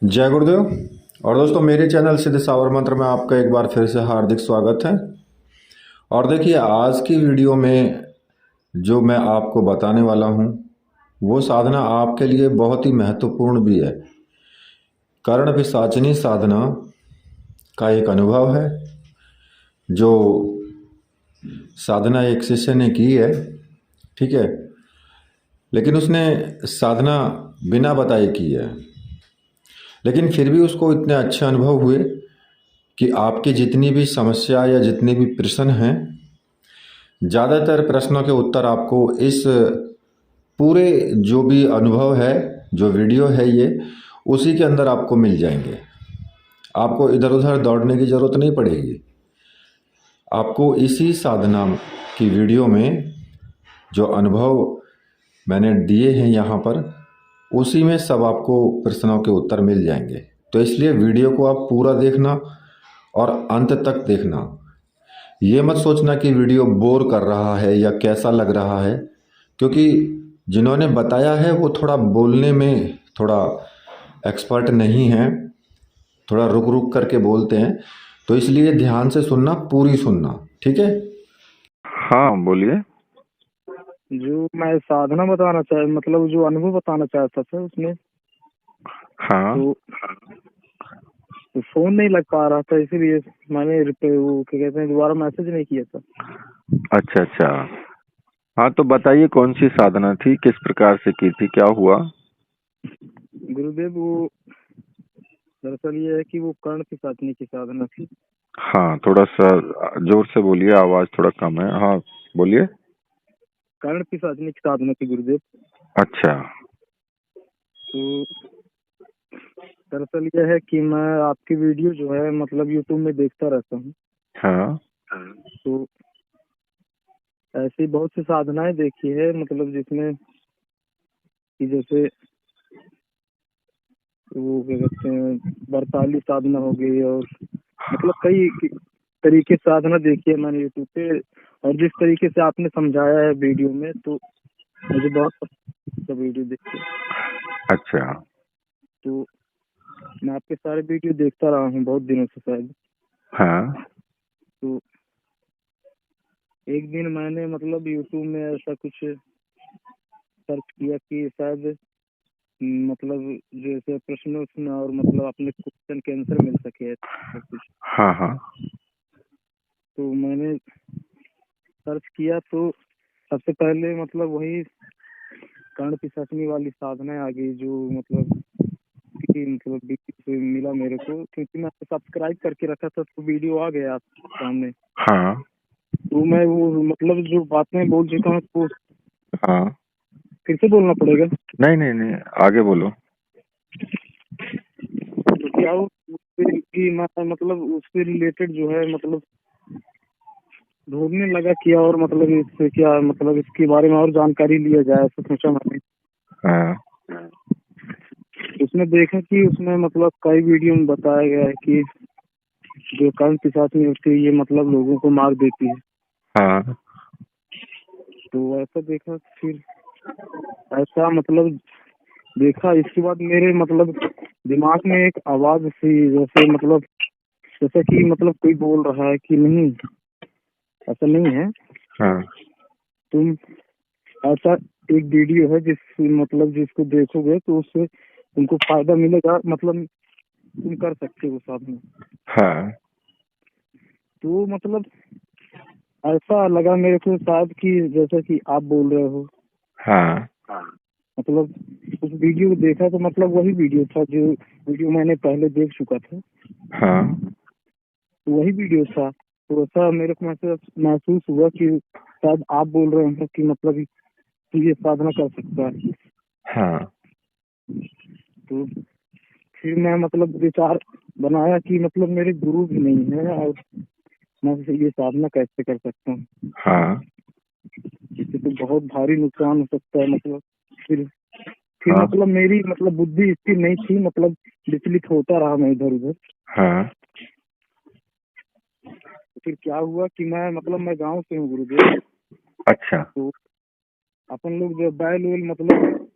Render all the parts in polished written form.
जय गुरुदेव। और दोस्तों, मेरे चैनल सिद्ध सावर मंत्र में आपका एक बार फिर से हार्दिक स्वागत है। और देखिए, आज की वीडियो में जो मैं आपको बताने वाला हूँ वो साधना आपके लिए बहुत ही महत्वपूर्ण भी है। कर्ण पिशाचिनी साधना का एक अनुभव है जो साधना एक शिष्य ने की है। ठीक है, लेकिन उसने साधना बिना बताए की है, लेकिन फिर भी उसको इतने अच्छे अनुभव हुए कि आपकी जितनी भी समस्या या जितने भी प्रश्न हैं, ज़्यादातर प्रश्नों के उत्तर आपको इस पूरे जो भी अनुभव है, जो वीडियो है, ये उसी के अंदर आपको मिल जाएंगे। आपको इधर उधर दौड़ने की ज़रूरत नहीं पड़ेगी। आपको इसी साधना की वीडियो में जो अनुभव मैंने दिए हैं यहाँ पर, उसी में सब आपको प्रश्नों के उत्तर मिल जाएंगे। तो इसलिए वीडियो को आप पूरा देखना और अंत तक देखना। ये मत सोचना कि वीडियो बोर कर रहा है या कैसा लग रहा है, क्योंकि जिन्होंने बताया है वो थोड़ा बोलने में थोड़ा एक्सपर्ट नहीं है, थोड़ा रुक रुक करके बोलते हैं। तो इसलिए ध्यान से सुनना, पूरी सुनना। ठीक है। हाँ, बोलिए। जो मैं साधना बताना चाह मतलब जो अनुभव बताना चाहता था उसमें हाँ, तो फोन नहीं लग पा रहा था, इसीलिए मैंने वो क्या कहते हैं दोबारा मैसेज नहीं किया था। अच्छा अच्छा। हाँ, तो बताइए कौन सी साधना थी, किस प्रकार से की थी, क्या हुआ? गुरुदेव, वो दरअसल ये है कि वो कर्ण पिशाचिनी की साधना थी। हाँ, थोड़ा सा जोर से बोलिए, आवाज थोड़ा कम है। हाँ, बोलिए। कर्ण पिशाचिनी की साधना थी गुरुदेव। अच्छा। तो दरअसल ये है कि मैं आपकी वीडियो जो है मतलब यूट्यूब में देखता रहता हूँ। हाँ तो ऐसी बहुत सी साधनाएं देखी है, मतलब जिसमें कि जैसे वो क्या कहते हैं बरताली साधना हो गई, और मतलब कई तरीके से साधना देखी है मैंने यूट्यूब पे। और जिस तरीके से आपने समझाया है वीडियो में, तो मुझे बहुत पसंद है वीडियो देख के। अच्छा। तो मैं आपके सारे वीडियो देखता रहा हूँ बहुत दिनों से शायद। हाँ तो एक दिन मैंने मतलब यूट्यूब में ऐसा कुछ सर्च किया कि शायद मतलब जैसे प्रश्न उश्न और मतलब अपने क्वेश्चन के आंसर मिल सके ऐसा कुछ। हाँ हाँ। तो मैंने सर्च किया तो सबसे पहले मतलब वही कर्ण पिशाचिनी वाली साधना आ गई, जो मतलब कि मतलब वीडियो पे मिला मेरे को, क्योंकि मैं सब्सक्राइब करके रखा था तो वीडियो आ गया आपके सामने। हाँ तो मैं वो मतलब जो बातें बोल चुका हूँ तो हाँ। फिर से बोलना पड़ेगा। नहीं नहीं नहीं, आगे बोलो। तो क्या हो उससे कि मैं मतलब उससे रिलेटेड जो है मतलब ढूंढने लगा किया, और मतलब इससे क्या मतलब इसके बारे में और जानकारी लिया जाए, ऐसा सोचा मैंने। हाँ उसमें देखा कि उसमें मतलब कई वीडियो में बताया गया है कि जो कर्ण पिशाचिनी होती है ये मतलब लोगों को मार देती है। हाँ। तो ऐसा देखा, फिर ऐसा मतलब देखा, इसके बाद मेरे मतलब दिमाग में एक आवाज सी जैसे मतलब जैसे कि मतलब कोई बोल रहा है कि नहीं, ऐसा नहीं है, हाँ तुम ऐसा एक वीडियो है जिस मतलब जिसको देखोगे तो उससे तुमको फायदा मिलेगा, मतलब तुम कर सकते हो साधना। हाँ। तो मतलब ऐसा लगा मेरे को शायद कि जैसा कि आप बोल रहे हो। हाँ मतलब उस वीडियो को देखा तो मतलब वही वीडियो था जो वीडियो मैंने पहले देख चुका था, हाँ। तो वही वीडियो था। तो ऐसा मेरे को महसूस हुआ कि शायद आप बोल रहे हैं कि मतलब ये साधना कर सकता है। हाँ। तो फिर मैं मतलब विचार बनाया कि मतलब मेरे गुरु भी नहीं है, और मैं ये साधना कैसे कर सकता हूँ, हाँ इससे तो बहुत भारी नुकसान हो सकता है। मतलब फिर हाँ। मतलब मेरी मतलब बुद्धि इसकी नहीं थी, मतलब विचलित होता रहा मैं इधर उधर। हाँ। तो फिर क्या हुआ कि मैं गांव से हूँ गुरुदेव। अच्छा। तो अपन लोग जो बैल वेल मतलब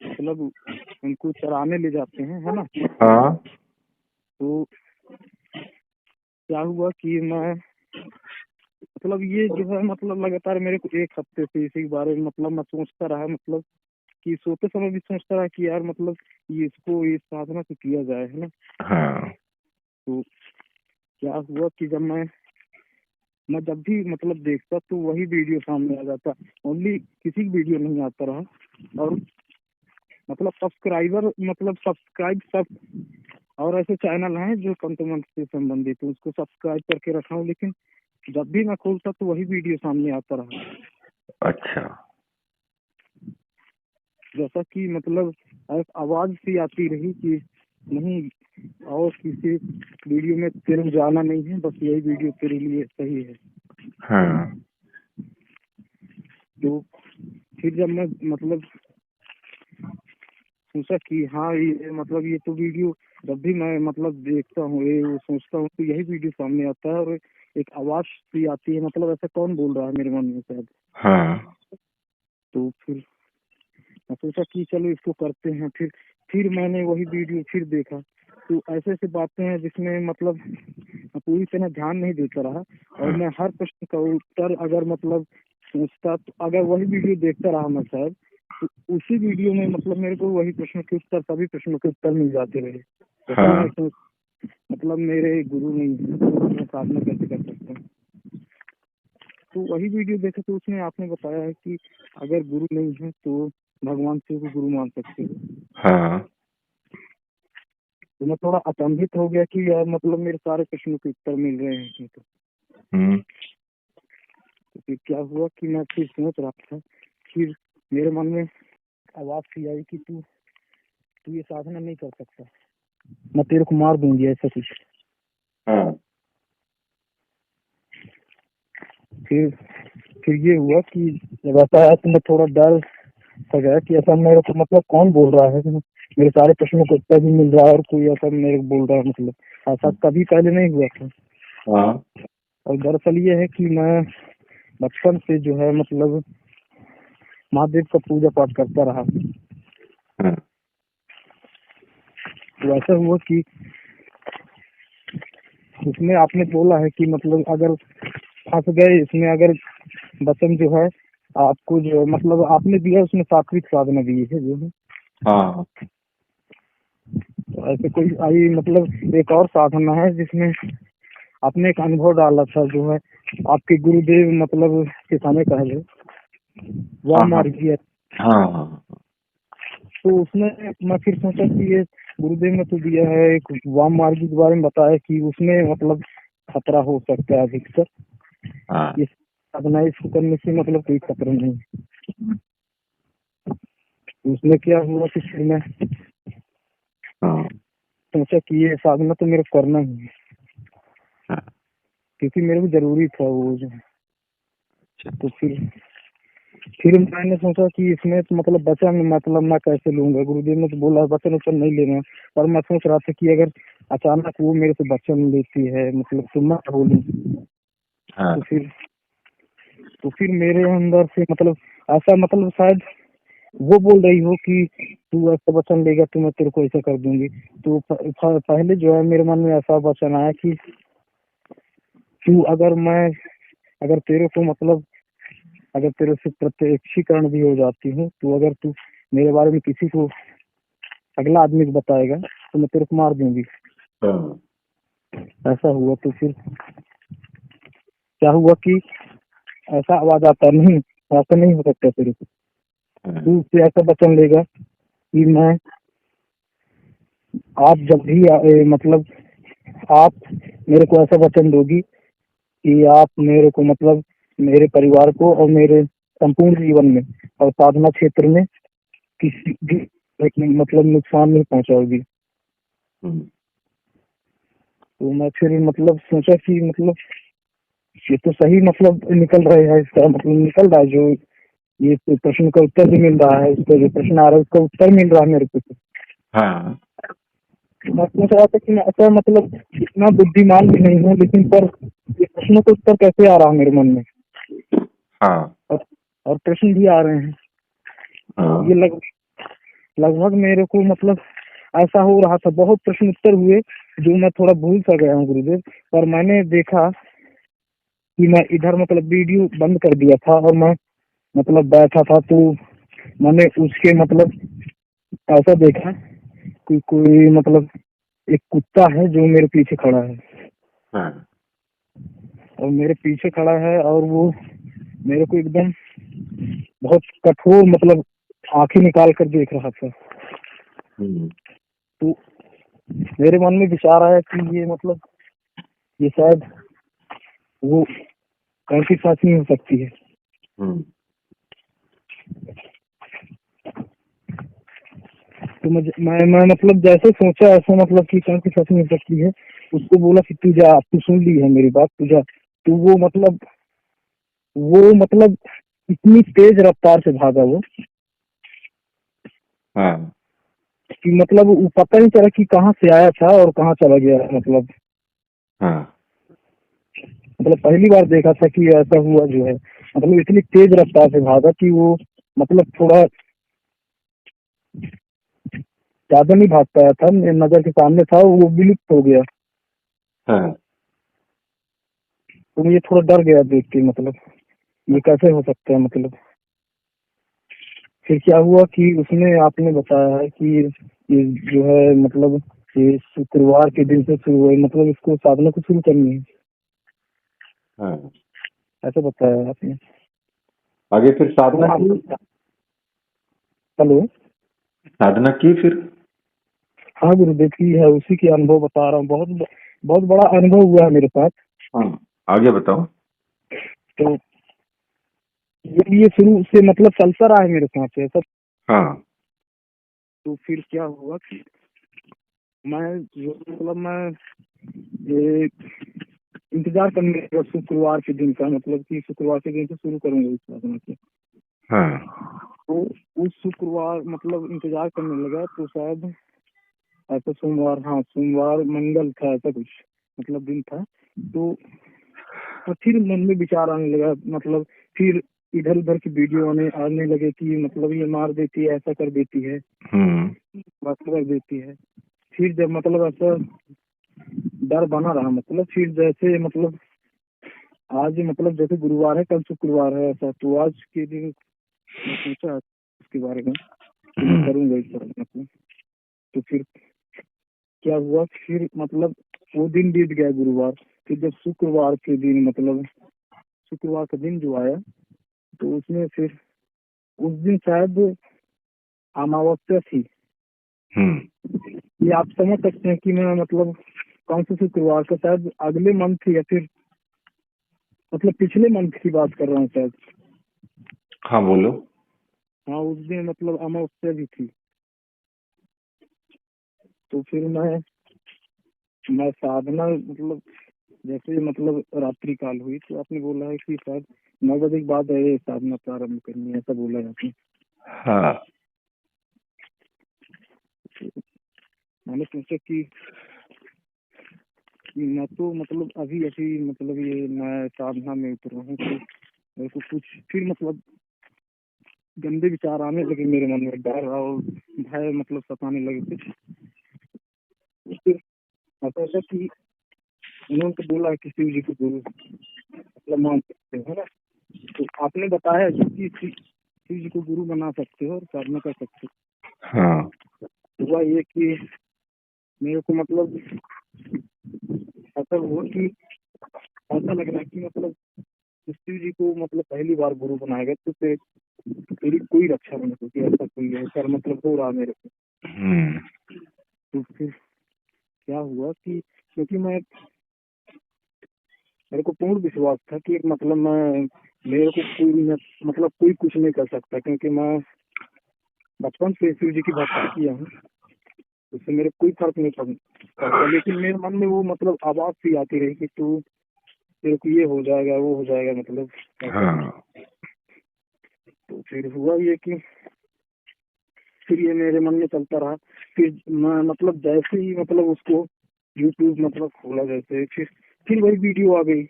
मतलब उनको चराने ले जाते हैं, है ना। हाँ तो क्या हुआ कि मैं मतलब ये जो है मतलब लगातार मेरे को एक हफ्ते से इसी के बारे में मतलब मैं सोचता रहा, मतलब कि सोते समय भी सोचता रहा कि यार मतलब ये इसको इस साधना से किया जाए, है ना। हाँ तो क्या हुआ कि जब मैं जब भी मतलब देखता तो वही वीडियो सामने आ जाता, ओनली किसी की वीडियो नहीं आता रहा। और मतलब सब्सक्राइब सब और ऐसे चैनल हैं जो कंटेंट से संबंधित है, उसको सब्सक्राइब करके रखा हूँ, लेकिन जब भी मैं खोलता तो वही वीडियो सामने आता रहा। अच्छा जैसा कि मतलब एक आवाज सी आती रही कि नहीं, और किसी वीडियो में तेरे जाना नहीं है, बस यही वीडियो तेरे लिए सही है। हाँ तो फिर जब मैं मतलब सोचा कि हाँ ये मतलब ये तो वीडियो जब भी मैं मतलब देखता हूँ ये वो सोचता हूँ तो यही वीडियो सामने आता है, और एक आवाज सी आती है, मतलब ऐसा कौन बोल रहा है मेरे मन में शायद। हाँ तो फिर मैं सोचा कि चलो इसको करते हैं। फिर मैंने वही वीडियो फिर देखा, तो ऐसे ऐसे बातें हैं जिसमें मतलब मैं पूरी तरह ध्यान नहीं देता रहा, और मैं हर प्रश्न का उत्तर अगर मतलब सोचता तो अगर वही वीडियो देखता रहा मैं शायद, तो उसी वीडियो में मतलब मेरे को वही प्रश्न के उत्तर सभी प्रश्नों के उत्तर मिल जाते रहे। जैसा मैं हाँ सोच मतलब मेरे गुरु नहीं है तो मैं साधना कैसे कर सकता हूँ। तो वही वीडियो देखे तो उसमें आपने बताया है कि अगर गुरु नहीं है तो भगवान शिव को गुरु मान सकते हो। हाँ तो मैं थोड़ा अचंभित हो गया कि यार मतलब मेरे सारे प्रश्नों के उत्तर मिल रहे हैं इसमें। हम्म, तो फिर क्या हुआ कि मैं फिर सोच रहा था, फिर मेरे मन में आवाज सी आई कि तू तू ये साधना नहीं कर सकता, मैं तेरे को मार दूंगी, ऐसा कुछ। हाँ फिर फिर ये हुआ कि जब ऐसा आया तो मैं थोड़ा डर सा गया कि ऐसा मेरे को मतलब कौन बोल रहा है, मेरे सारे प्रश्नों का उत्तर भी मिल रहा है और कोई ऐसा मेरे को बोल रहा है, मतलब ऐसा कभी पहले नहीं हुआ था। हाँ और दरअसल ये है कि मैं बचपन से जो है मतलब महादेव का पूजा पाठ करता रहा। हाँ तो ऐसा हुआ कि इसमें आपने बोला है कि मतलब अगर फंस गए इसमें, अगर वचन जो है आपको जो मतलब आपने दिया उसमें सात्विक साधना दी है जो है। हाँ तो ऐसे कोई आई मतलब एक और साधना है जिसमें आपने एक अनुभव डाला था जो है आपके गुरुदेव मतलब के समय पहले वह हाँ मार गया। हाँ हाँ तो उसमें मैं फिर सोचा कि ये गुरुदेव ने तो दिया है एक वाम मार्ग के बारे में बताया कि उसमें मतलब खतरा हो सकता है अधिकतर, हाँ ये साधना इसको करने से मतलब कोई खतरा नहीं है। तो उसमें क्या हुआ कि फिर मैं हाँ सोचा कि ये साधना तो मेरे को करना ही है, हाँ, क्योंकि मेरे को जरूरी था वो जो है। तो फिर मैंने सोचा कि इसमें तो मतलब वचन मतलब मैं कैसे लूंगा, गुरुदेव ने तो बोला है वचन वचन नहीं लेना। पर मैं सोच रहा था कि अगर अचानक वो मेरे से वचन लेती है मतलब तो मैं बोलूं, हाँ, तो फिर मेरे अंदर से मतलब ऐसा मतलब शायद वो बोल रही हो कि तू ऐसा वचन लेगा तो मैं तेरे को ऐसा कर दूंगी। तो पहले जो है मेरे मन में ऐसा वचन आया कि तू अगर तेरे को मतलब अगर तेरे से प्रत्यक्षीकरण भी हो जाती हूँ तो अगर तू मेरे बारे में किसी को अगला आदमी को बताएगा तो मैं तेरे को मार दूंगी। हाँ, ऐसा हुआ तो फिर क्या हुआ कि ऐसा आवाज आता नहीं, ऐसा नहीं हो सकता तेरे को, हाँ, तू उससे ऐसा वचन लेगा कि मैं आप जब भी मतलब आप मेरे को ऐसा वचन दोगी कि आप मेरे को मतलब मेरे परिवार को और मेरे संपूर्ण जीवन में और साधना क्षेत्र में किसी भी मतलब नुकसान नहीं पहुंचाओगी। हम्म, तो मैं फिर मतलब सोचा कि मतलब ये तो सही मतलब निकल रहा है, इसका मतलब निकल रहा है जो ये प्रश्न का उत्तर भी मिल रहा है, इसका जो प्रश्न आ रहा है उसका उत्तर मिल रहा है मेरे को। हाँ तो मैं सोच रहा था कि मैं ऐसा मतलब इतना बुद्धिमान भी नहीं हूँ, लेकिन पर ये प्रश्नों का उत्तर कैसे आ रहा है मेरे मन में, हाँ और, और प्रश्न भी आ रहे हैं। हाँ ये लग लगभग मेरे को मतलब ऐसा हो रहा था, बहुत प्रश्न उत्तर हुए जो मैं थोड़ा भूल सा गया हूँ गुरुदेव। पर मैंने देखा कि मैं इधर मतलब वीडियो बंद कर दिया था और मैं मतलब बैठा था, तो मैंने उसके मतलब ऐसा देखा कि कोई मतलब एक कुत्ता है जो मेरे पीछे खड़ा है, हाँ। और मेरे पीछे खड़ा है और वो मेरे को एकदम बहुत कठोर मतलब आंखें निकाल कर देख रहा था। हम्म। तो मेरे मन में विचार आया कि ये मतलब ये शायद वो कैंची सांस नहीं हो सकती है। हम्म। तो मैं मतलब जैसे सोचा ऐसा मतलब कि कैंची सांस नहीं हो सकती है, उसको बोला कि तू जा, तू सुन ली है मेरी बात, तू जा। तो वो मतलब इतनी तेज रफ्तार से भागा वो हाँ। कि मतलब वो पता नहीं चला कि कहाँ से आया था और कहाँ चला गया। हाँ। मतलब पहली बार देखा था कि ऐसा हुआ जो है, मतलब इतनी तेज रफ्तार से भागा कि वो मतलब थोड़ा ज्यादा नहीं भाग पाया था, मेरी नजर के सामने था, वो विलुप्त हो गया। हाँ। तो मुझे थोड़ा डर गया देख के, मतलब ये कैसे हो सकता है। मतलब फिर क्या हुआ कि उसने आपने बताया है कि ये जो है मतलब ये शुक्रवार के दिन से शुरू हुई, मतलब इसको साधना को शुरू करनी है, हाँ। ऐसा बताया आपने। आगे फिर साधना की? हेलो। साधना की फिर? हाँ गुरुदेव की है, उसी के अनुभव बता रहा हूँ, बहुत बहुत बड़ा अनुभव हुआ है मेरे साथ। हाँ, आगे बताओ। तो ये शुरू से मतलब चलता रहा है मेरे साथ ऐसा। हाँ। तो फिर क्या हुआ कि मैं ये इंतजार करने लगा शुक्रवार के दिन का, मतलब कि शुक्रवार के दिन से शुरू करूंगा इस साधना को। हाँ। तो उस शुक्रवार मतलब इंतजार करने लगा, तो शायद ऐसा सोमवार, हाँ सोमवार मंगल था, ऐसा कुछ मतलब दिन था। तो फिर मन में विचार आने लगा, मतलब फिर इधर उधर की वीडियो आने लगे कि मतलब ये मार देती है, ऐसा कर देती है, हम्म। वैसा कर देती है। फिर जब मतलब ऐसा डर बना रहा, मतलब फिर जैसे मतलब आज मतलब जैसे गुरुवार है, कल शुक्रवार है, ऐसा तो आज के दिन मैं सोचा उसके बारे में कि मैं करूंगा इस तरह मतलब। तो फिर क्या हुआ, फिर मतलब वो दिन बीत गया गुरुवार। फिर जब शुक्रवार के दिन मतलब शुक्रवार का दिन जो आया, तो उसमें फिर उस दिन शायद अमावस्या थी। हम्म। ये आप समझ सकते हैं कि मैं मतलब कौन से शुक्रवार का, शायद अगले मंथ या फिर मतलब पिछले मंथ की बात कर रहा हूँ शायद। हाँ, बोलो। हाँ उस दिन मतलब अमावस्या भी थी। तो फिर मैं साधना मतलब जैसे मतलब रात्रि काल हुई, तो आपने बोला है कि शायद 9 बजे के बाद ये साधना प्रारंभ करनी है, ऐसा बोला है आपने। हाँ। मैंने सोचा कि मैं तो मतलब अभी अभी मतलब ये मैं साधना में उतरा हूँ, तो मेरे को कुछ फिर मतलब गंदे विचार आने लगे मेरे मन में, डर और भय मतलब सताने लगे कुछ। फिर ऐसा ऐसा कि उन्होंने तो बोला है कि शिव जी को गुरु मतलब मान सकते हो, है ना। तो आपने बताया जो कि शिव जी को गुरु बना सकते हो और साधना कर सकते हाँ। हो। हुआ ये कि मेरे को मतलब ऐसा हुआ कि ऐसा लग रहा है कि मतलब शिव जी को मतलब पहली बार गुरु बनाया गया, तो फिर मेरी कोई रक्षा नहीं होती, ऐसा कोई है सर मतलब हो रहा मेरे को। हम्म। तो फिर क्या हुआ कि क्योंकि मेरे को पूर्ण विश्वास था कि मतलब मेरे को मतलब कोई कुछ नहीं कर सकता, क्योंकि मैं बचपन से शिव जी की भक्ति किया हूँ, उससे मेरे कोई फर्क नहीं पड़ता। लेकिन मेरे मन में वो मतलब आवाज सी आती रही कि तू तेरे को ये हो जाएगा, वो हो जाएगा, मतलब ऐसा कुछ। हाँ। तो फिर हुआ ये कि फिर ये मेरे मन में चलता रहा। फिर मैं मतलब जैसे ही मतलब उसको यूट्यूब मतलब खोला, जैसे फिर वही वीडियो आ गई,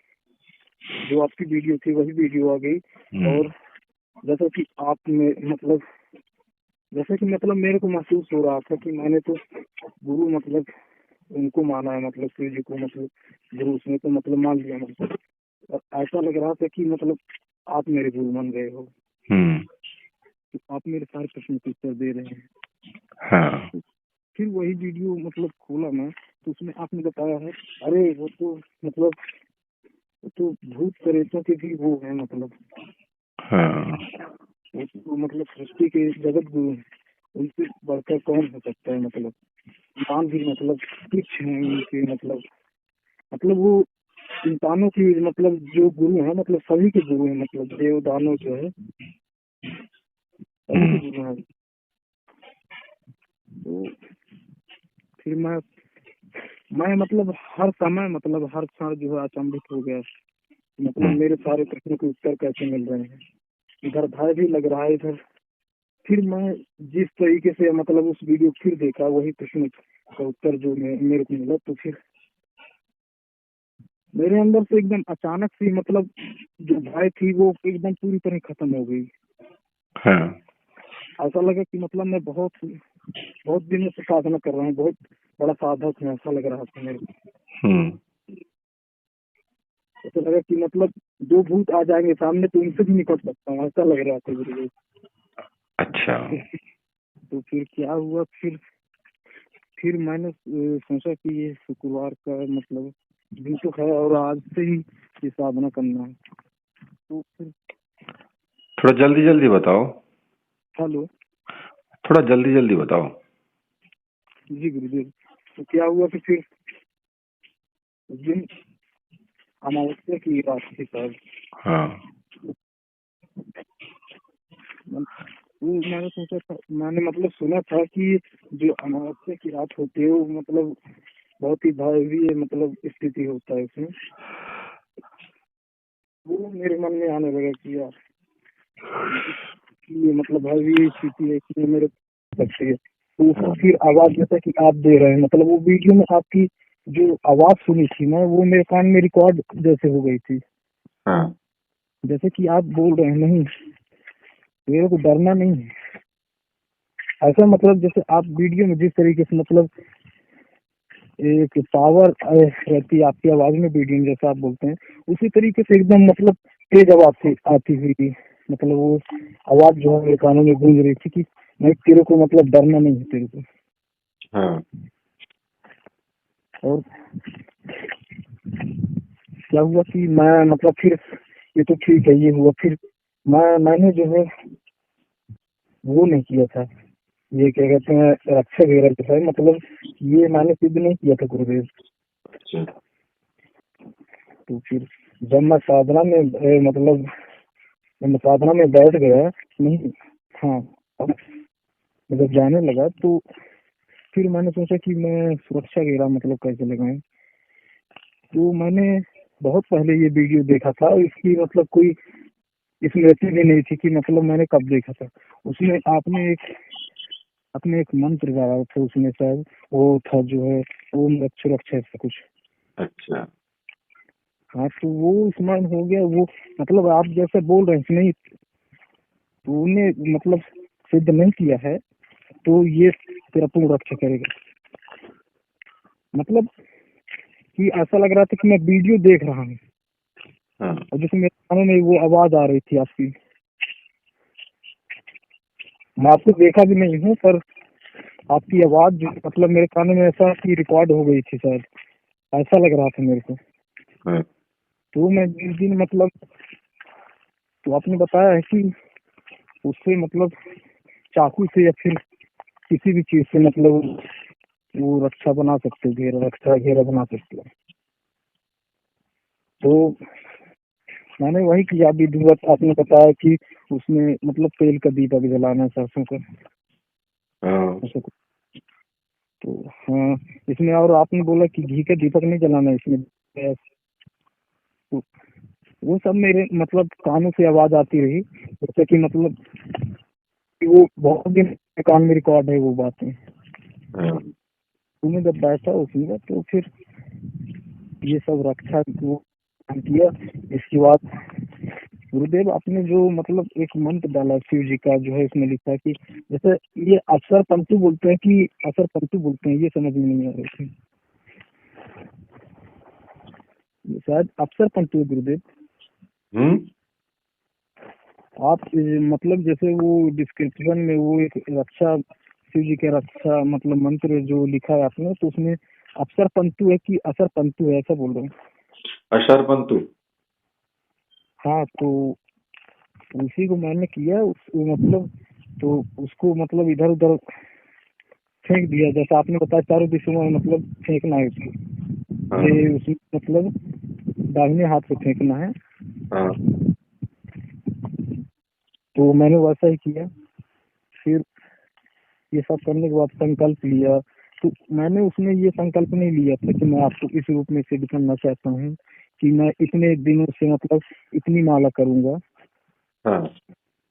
जो आपकी वीडियो थी वही वीडियो आ गई। हम्म। और जैसा कि आपने मतलब जैसे कि मतलब मेरे को महसूस हो रहा था कि मैंने तो गुरु मतलब उनको माना है, मतलब शिव जी को, मतलब गुरु उसने तो मतलब मान लिया मतलब। और ऐसा लग रहा था कि मतलब आप मेरे गुरु बन गए हो, हम्म। तो आप मेरे सारे प्रश्न के उत्तर दे रहे हैं। हाँ। फिर वही वीडियो मतलब खोला मैं, तो उसमें आपने बताया है, अरे वो तो मतलब वो तो भूत प्रेतों के भी वो है, मतलब हाँ। वो तो मतलब सृष्टि के जगत गुरु हैं, उनसे बढ़कर कौन हो सकता है, मतलब इंसान भी मतलब तुच्छ है उनके, मतलब वो इंसानों की मतलब जो गुरु है, मतलब सभी के गुरु हैं, मतलब देव दानव जो है सभी के हम्म। गुरु हैं। तो फिर मैं मतलब हर समय मतलब हर क्षण जो है अचंभित हो गया, मतलब हम्म। मेरे सारे प्रश्नों के उत्तर कैसे मिल रहे हैं। इधर भय भी लग रहा है, इधर फिर मैं जिस तरीके से मतलब उस वीडियो फिर देखा, वही प्रश्न का उत्तर जो मेरे को मिला, तो फिर मेरे अंदर से एकदम अचानक से मतलब जो भय थी वो एकदम पूरी तरह खत्म हो गई। हाँ। ऐसा लगा कि मतलब मैं बहुत बहुत दिनों से साधना कर रहा हूँ, बहुत बड़ा साधक हूँ, ऐसा लग रहा था मेरे को। हम्म। ऐसा लगा कि मतलब दो भूत आ जाएंगे सामने तो उनसे भी निपट सकता हूँ, ऐसा लग रहा था गुरु। अच्छा। तो फिर क्या हुआ, फिर मैंने सोचा कि ये शुक्रवार का मतलब दिन तो है और आज से ही ये साधना करना है। तो फिर थोड़ा जल्दी जल्दी बताओ। हेलो, थोड़ा जल्दी जल्दी बताओ। जी गुरुदेव। तो क्या हुआ कि फिर उस दिन अमावस्या की रात थी शायद। हाँ। वो मैंने सोचा था, मैंने मतलब सुना था कि जो अमावस्या की रात होती है वो मतलब बहुत ही भयावह मतलब स्थिति होता है उसमें। वो मेरे मन में आने लगा कि यार ये मतलब भयावह स्थिति है, इसमें मेरे सकती है। तो उसमें फिर आवाज जैसा कि आप दे रहे हैं, मतलब वो वीडियो में आपकी जो आवाज सुनी थी मैं, वो मेरे कान में रिकॉर्ड जैसे हो गई थी। हाँ। जैसे कि आप बोल रहे हैं, नहीं मेरे को डरना नहीं है, ऐसा मतलब जैसे आप वीडियो में जिस तरीके से मतलब एक पावर रहती है आपकी आवाज में, वीडियो में जैसा आप बोलते हैं, उसी तरीके से एकदम मतलब तेज आवाज से आती हुई थी। मतलब वो आवाज जो है मेरे कानों में गूंज रही थी कि नहीं तेरे को मतलब डरना नहीं है तेरे को। हाँ। और क्या हुआ कि मैं मतलब फिर ये तो ठीक है, ये हुआ, फिर मैंने जो है वो नहीं किया था, ये क्या कहते हैं रक्षा वगैरह जो है, मतलब ये मैंने सिद्ध नहीं किया था गुरुदेव। अच्छा। तो फिर जब मैं साधना में मतलब जब मैं साधना में बैठ गया, नहीं, हाँ, अब मैं जब जाने लगा तो फिर मैंने सोचा कि मैं सुरक्षा वगैरह मतलब कैसे लगाऊं। तो मैंने बहुत पहले ये वीडियो देखा था, इसकी मतलब कोई स्मृति भी नहीं थी कि मतलब मैंने कब देखा था। उसमें आपने एक मंत्र गाया था उसमें शायद, वो था जो है ओम रक्ष रक्ष ऐसा कुछ। अच्छा। हाँ, तो वो स्मरण हो गया, वो मतलब आप जैसे बोल रहे हैं नहीं, तो उन्हें मतलब सिद्ध नहीं किया है, तो ये तेरा पूर्ण रक्षा करेगा। मतलब कि ऐसा लग रहा था कि मैं वीडियो देख रहा हूँ हाँ। और जिसमें मेरे कानों में वो आवाज आ रही थी आपकी। मैं आपको देखा भी नहीं हूँ, पर आपकी आवाज जो मतलब मेरे कानों में ऐसा कि रिकॉर्ड हो गई थी शायद, ऐसा लग रहा था मेरे को। हाँ। तो मैं जिस दिन मतलब, तो आपने बताया है कि उससे मतलब चाकू से या फिर किसी भी चीज से मतलब वो रक्षा बना सकते हो, घेरा रक्षा घेरा बना सकते हो। तो मैंने वही किया विधिवत, आपने बताया कि उसमें मतलब तेल का दीपक जलाना है, सरसों का हाँ। ऐसा कुछ। तो हाँ, इसमें और आपने बोला कि घी का दीपक नहीं जलाना है इसमें। तो वो सब मेरे मतलब कानों से आवाज आती रही, जैसे कि मतलब कि वो बहुत दिन मेरे कान में रिकॉर्ड है वो बातें। हाँ। तो मैं जब बैठा उसी में, तो फिर ये सब रक्षा वो काम किया। इसके बाद गुरुदेव आपने जो मतलब एक मंत्र डाला शिव जी का जो है इसमें लिखा है कि जैसे ये अक्षर पंतु बोलते हैं कि असर पंतु बोलते हैं, ये समझ में नहीं आ रही थी। ये शायद अक्षर पंतु है गुरुदेव। हम्म। आप मतलब जैसे वो डिस्क्रिप्शन में वो एक रक्षा शिव जी के रक्षा मतलब मंत्र जो लिखा है आपने, तो उसमें अक्षर पंतु है कि असर पंतु है, ऐसा बोल रहे हैं। अशरपंतु। हाँ, तो उसी को मैंने किया मतलब, तो उसको मतलब इधर उधर फेंक दिया, जैसा आपने बताया चारों दिशा में मतलब फेंकना है उसको। हाँ ये उसमें मतलब दाहिने हाथ से फेंकना है। हाँ तो मैंने वैसा ही किया। फिर ये सब करने के बाद संकल्प लिया। तो मैंने उसमें ये संकल्प नहीं लिया था कि मैं आपको इस रूप में सिद्ध करना चाहता हूँ कि मैं इतने दिनों से मतलब इतनी माला करूंगा, हाँ।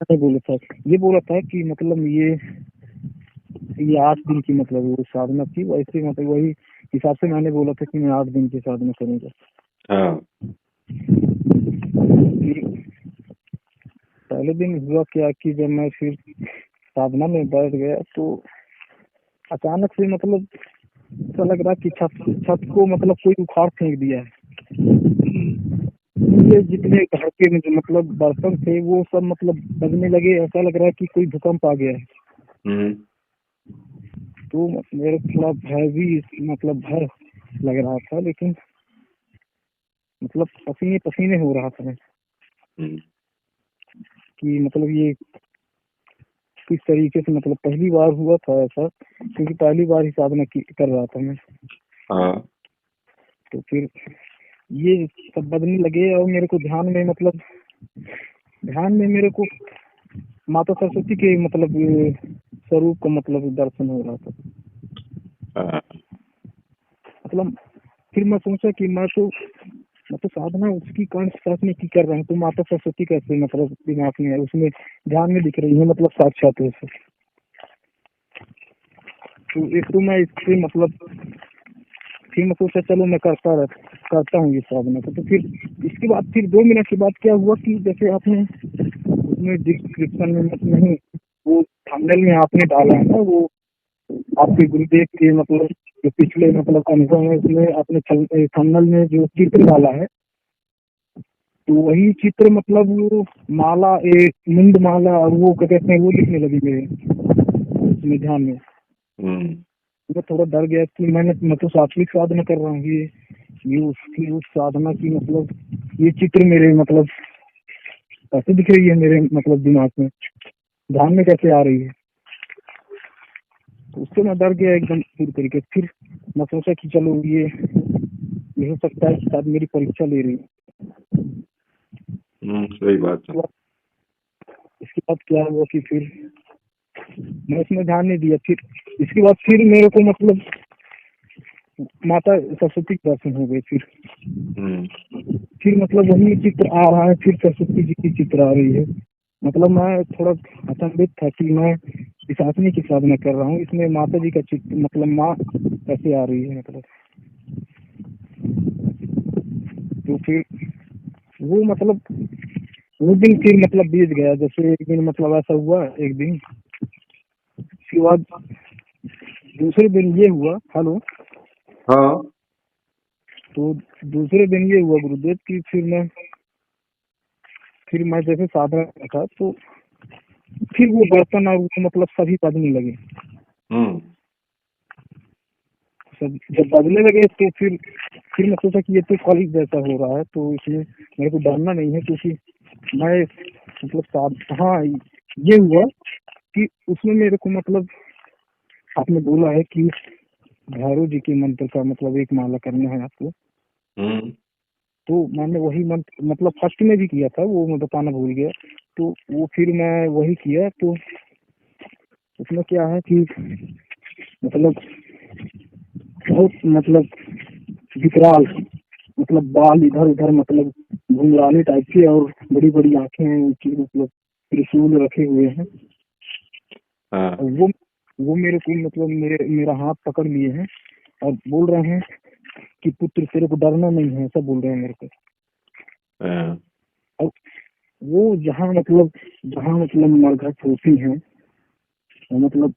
नहीं बोला था। ये बोला था कि मतलब ये 8 दिन की मतलब वो साधना थी, वैसे मतलब वही हिसाब से मैंने बोला था कि मैं 8 दिन की साधना करूंगा। हाँ। कि पहले दिन हुआ क्या कि जब मैं फिर साधना में बैठ गया तो अचानक से मतलब ऐसा लग रहा कि छत को मतलब कोई उखाड़ फेंक दिया है। ये जितने घर के में जो मतलब बर्तन थे वो सब मतलब बजने लगे, ऐसा लग रहा है कि कोई भूकंप आ गया है। हम्म। तो मेरे थोड़ा भय भी मतलब भय लग रहा था, लेकिन मतलब पसीने पसीने हो रहा था मैं हम्म। कि मतलब ये किस तरीके से, मतलब पहली बार हुआ था ऐसा, क्योंकि पहली बार ही साधना कर रहा था मैं। हाँ। तो फिर ये सब बजने लगे और मेरे को ध्यान में मतलब ध्यान में मेरे को माता सरस्वती के मतलब ये स्वरूप का मतलब दर्शन हो रहा था। हाँ। मतलब फिर मैं सोचा कि मैं तो साधना उसकी कौन साधना की कर रहा हूँ, तो माता सरस्वती कैसे मतलब दिमाग में है, उसमें ध्यान में दिख रही है मतलब साक्षात वैसे। तो एक तो मैं इससे मतलब फिर मैं सोचा चलो मैं करता हूँ ये साधना को। तो फिर इसके बाद फिर 2 मिनट के बाद क्या हुआ कि जैसे आपने उसमें डिस्क्रिप्शन में नहीं वो थंबनेल में आपने डाला है ना, वो आपके गुरुदेव के मतलब जो पिछले मतलब अनुभव है उसमें आपने थंबनेल में जो चित्र डाला है, तो वही चित्र मतलब वो माला एक मुंड माला और वो क्या कहते हैं वो लिखने लगी मेरे उसमें ध्यान में। हम्म। मैं थोड़ा डर गया कि मैं तो सात्विक साधना कर रहा हूँ, ये उसकी उस साधना की मतलब ये चित्र मेरे मतलब कैसे दिख रही है मेरे मतलब दिमाग में, ध्यान में कैसे आ रही है। तो उससे मैं डर गया एकदम पूरी तरीके से। फिर मैं सोचा कि चलो ये हो सकता है कि शायद मेरी परीक्षा ले रही है। सही बात है। इसके बाद क्या हुआ कि फिर मैं उसमें ध्यान नहीं दिया। फिर इसके बाद फिर मेरे को मतलब माता सरस्वती के दर्शन हो गए। फिर मतलब वही चित्र आ रहा है, फिर सरस्वती जी की चित्र आ रही है। मतलब मैं थोड़ा अचंभित था कि मैं इस आदमी की साधना कर रहा हूँ, इसमें माता जी का चित्र मतलब माँ कैसे आ रही है मतलब। तो फिर वो मतलब वो दिन फिर मतलब बीत गया। जैसे एक दिन मतलब ऐसा हुआ एक दिन, उसके बाद दूसरे दिन ये हुआ। हेलो। हाँ। तो दूसरे दिन ये हुआ गुरुदेव की फिर मैं जैसे साधना कर था तो फिर वो बर्तन और वो मतलब सभी बजने लगे। हम्म। सब जब बजने लगे तो फिर मैं सोचा कि ये तो कल जैसा हो रहा है, तो इसमें मेरे को डरना नहीं है, क्योंकि मैं मतलब हाँ ये हुआ कि उसमें मेरे को मतलब आपने बोला है कि भैरव जी के मंत्र का मतलब एक माला करना है आपको। हम्म। तो मैंने वही मंत्र मतलब फर्स्ट में भी किया था, वो मैं बताना भूल गया। तो वो फिर मैं वही किया। तो उसमें क्या है कि मतलब बहुत मतलब विकराल मतलब बाल इधर उधर मतलब घुंघराले टाइप के और बड़ी बड़ी आंखें हैं उनकी, मतलब त्रिशूल रखे हुए हैं। हाँ। और वो मेरे को मतलब मेरा हाथ पकड़ लिए हैं और बोल रहे हैं कि पुत्र तेरे को डरना नहीं है, ऐसा बोल रहे हैं मेरे को। हाँ। और वो जहाँ मतलब मरघट होती हैं, वो मतलब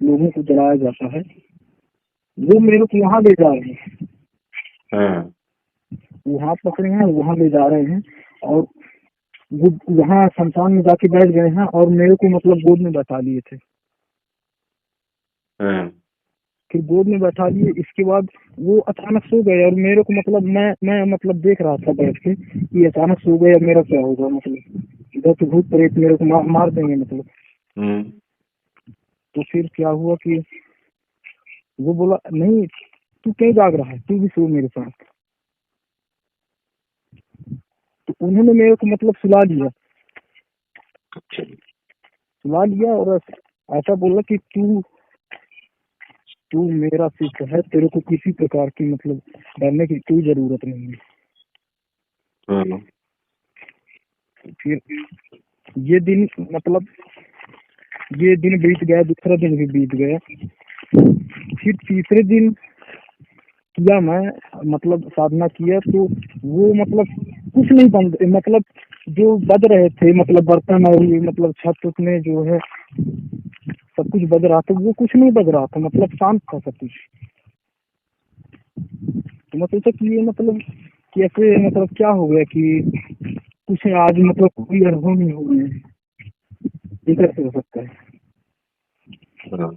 लोगों को जलाया जाता है, वो मेरे को वहाँ ले जा रहे हैं, हाँ। वहाँ पकड़े हैं, वहाँ ले जा रहे हैं। और वो वहाँ शमशान में जाके बैठ गए हैं और मेरे को मतलब गोद में बैठा लिए थे। हाँ। फिर गोद में बैठा लिए, इसके बाद वो अचानक सो गए और मेरे को मतलब मैं मतलब देख रहा था बैठ के कि अचानक सो गए, अब मेरा क्या होगा, मतलब इधर तो भूत प्रेत मेरे को मार देंगे मतलब। हम्म। तो फिर क्या हुआ कि वो बोला नहीं, तू क्यों जाग रहा है, तू भी सो मेरे साथ। तो उन्होंने मेरे को मतलब अच्छा। सुला लिया और ऐसा बोला कि तू मेरा शिष्य है, तेरे को किसी प्रकार की मतलब डरने की कोई जरूरत नहीं है। हाँ। फिर ये दिन मतलब ये दिन बीत गया, दूसरा दिन भी बीत गया। फिर तीसरे दिन किया मैं, मतलब साधना किया, तो वो मतलब कुछ नहीं बंद, मतलब जो बज रहे थे मतलब बर्तन और ये मतलब छत में जो है सब कुछ बज रहा था, वो कुछ नहीं बज रहा था, मतलब शांत था सब कुछ। तो मैं सोचा कि ये मतलब कैसे, मतलब क्या हो गया कि कुछ आज मतलब कोई अनुभव नहीं हो रहे हैं, ये कैसे हो सकता है। हाँ।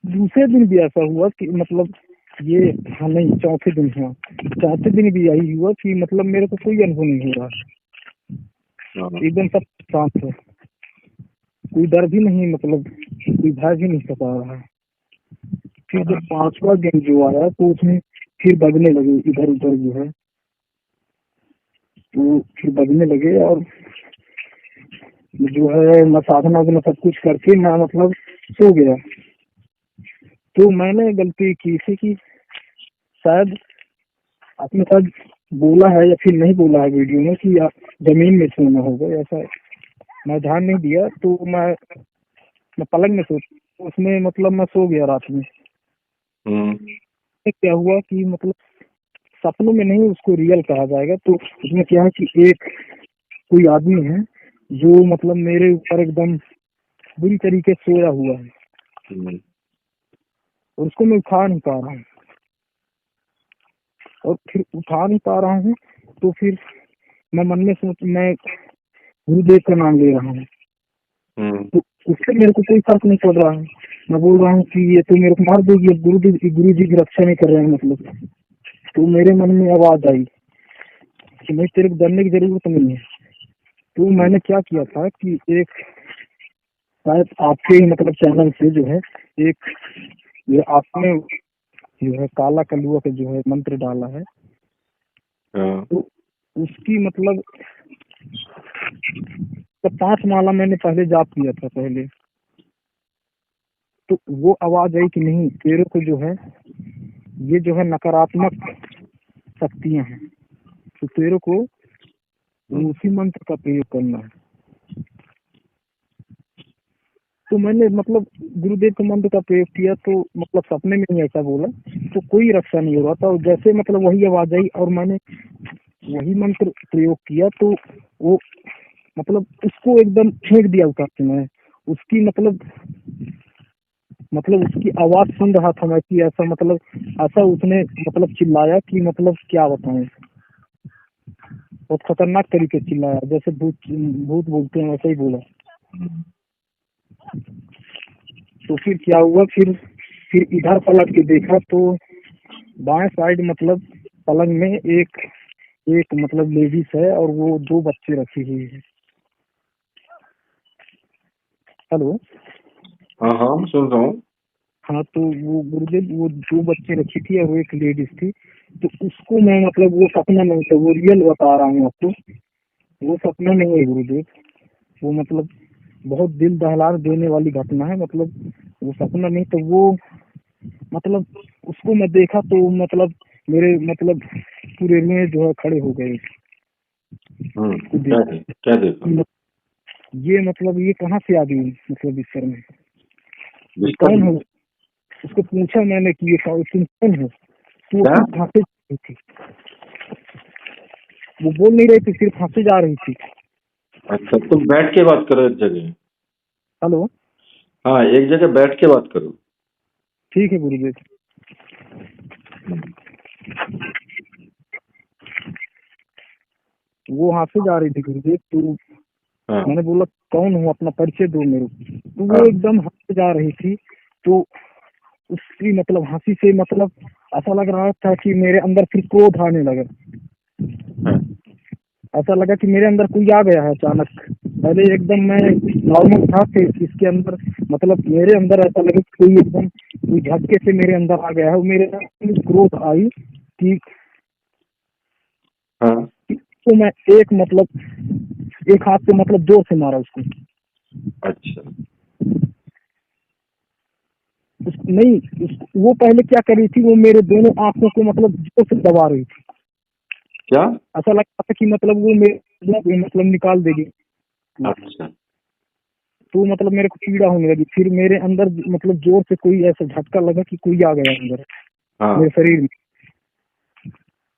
दूसरे दिन भी ऐसा हुआ कि मतलब ये, हाँ नहीं, चौथे दिन हुआ, चौथे दिन भी यही हुआ कि मतलब मेरे को कोई अनुभव नहीं हो रहा, हाँ। एकदम सब शांत है, कोई डर भी नहीं, मतलब कोई भय भी नहीं सता रहा है। फिर जब पांचवा दिन जो आया तो उसमें फिर बजने लगे इधर उधर जो है, तो फिर बजने लगे और जो है मैं साधना वगैरह सब कुछ करके मैं मतलब सो गया। तो मैंने गलती की थी कि शायद आपने शायद बोला है या फिर नहीं बोला है वीडियो में कि आप जमीन में सोना होगा, ऐसा मैं ध्यान नहीं दिया। तो मैं पलंग में सो, उसमें मतलब मैं सो गया रात में। क्या हुआ कि मतलब सपनों में नहीं, उसको रियल कहा जाएगा। तो उसमें क्या है कि एक कोई आदमी है जो मतलब मेरे ऊपर एकदम बुरी तरीके से सोया हुआ है और उसको मैं उठा नहीं पा रहा हूँ, और फिर उठा नहीं पा रहा हूँ। तो फिर मैं मन में सोच, मैं गुरुदेव का नाम ले रहा हूँ, तो उससे मेरे को कोई फर्क नहीं पड़ रहा है। मैं बोल रहा हूँ कि ये तो मेरे को मार देगी, अब गुरु जी की रक्षा नहीं कर रहे हैं मतलब। तो मेरे मन में आवाज आई कि नहीं, तेरे को डरने की जरूरत नहीं है। तो मैंने क्या किया था कि एक शायद आपके ही मतलब चैनल से जो है एक, ये आपने जो है काला कलुआ का जो है मंत्र डाला है, तो उसकी मतलब तो 5 माला मैंने पहले जाप किया था पहले। तो वो आवाज आई कि नहीं, तेरे को जो है ये जो है नकारात्मक शक्तियां हैं, तो तेरे को उसी मंत्र का प्रयोग करना है। तो मैंने मतलब गुरुदेव के मंत्र का प्रयोग किया, तो मतलब सपने में ही ऐसा बोला, तो कोई रक्षा नहीं हो रहा था। और जैसे मतलब वही आवाज आई और मैंने वही मंत्र प्रयोग किया, तो वो मतलब उसको एकदम फेंक दिया उतार के। मैं उसकी मतलब उसकी आवाज सुन रहा था मैं कि ऐसा मतलब ऐसा उसने मतलब चिल्लाया कि मतलब क्या बताऊं, बहुत खतरनाक तरीके से चिल्लाया, जैसे भूत भूत बोलते हैं वैसे ही बोला। तो फिर क्या हुआ, फिर इधर पलट के देखा तो बाएं साइड मतलब पलंग में एक एक मतलब लेडीज है और वो 2 बच्चे रखी हुई है। हेलो। हाँ हाँ, मैं सुन रहा हूँ। हाँ, तो वो गुरुदेव वो 2 बच्चे रखी थी और वो एक लेडीज थी। तो उसको मैं मतलब वो सपना नहीं था, वो रियल बता रहा हूँ आपको, वो सपना नहीं है गुरुदेव, वो मतलब बहुत दिल दहला देने वाली घटना है। मतलब वो सपना नहीं, तो वो मतलब उसको मैं देखा तो मतलब मेरे मतलब पूरे में जो है खड़े हो गए उसको क्या देख। क्या देखा? ये मतलब ये कहाँ से आ गई मतलब बिस्तर में, ये बिस्तर कौन में? है। उसको पूछा मैंने कि ये तुम कौन हो, तो वो क्या? सिर्फ हंसे जा रही थी, वो बोल नहीं रही थी, सिर्फ हंसे जा रही थी। अच्छा, तुम बैठ के बात करो एक जगह। हेलो। हाँ, एक जगह बैठ के बात करो। ठीक है गुरुदेव। वो वहां से जा रही थी गुरुदेव, तो हाँ मैंने बोला कौन हूँ, अपना परिचय दो मेरे को। तो वो हाँ एकदम हंस जा रही थी। तो उसकी मतलब हंसी से मतलब ऐसा लग रहा था कि मेरे अंदर फिर क्रोध आने लगा। हाँ ऐसा लगा कि मेरे अंदर कोई आ गया है अचानक। पहले एकदम मैं नॉर्मल था, फिर इसके अंदर मतलब मेरे अंदर ऐसा लगा कि कोई एकदम कोई झटके से मेरे अंदर आ गया है। वो मेरे अंदर क्रोध आई कि हाँ। तो मैं एक मतलब एक हाथ से मतलब जोर से मारा उसको। अच्छा। नहीं वो पहले क्या कर रही थी, वो मेरे दोनों आंखों को मतलब जोर से दबा रही थी। क्या? ऐसा लगता था कि मतलब वो मेरे मतलब निकाल देगी। अच्छा। तो मतलब मेरे को पीड़ा होने लगी। फिर मेरे अंदर मतलब जोर से कोई ऐसा झटका लगा कि कोई आ गया अंदर हाँ मेरे शरीर में।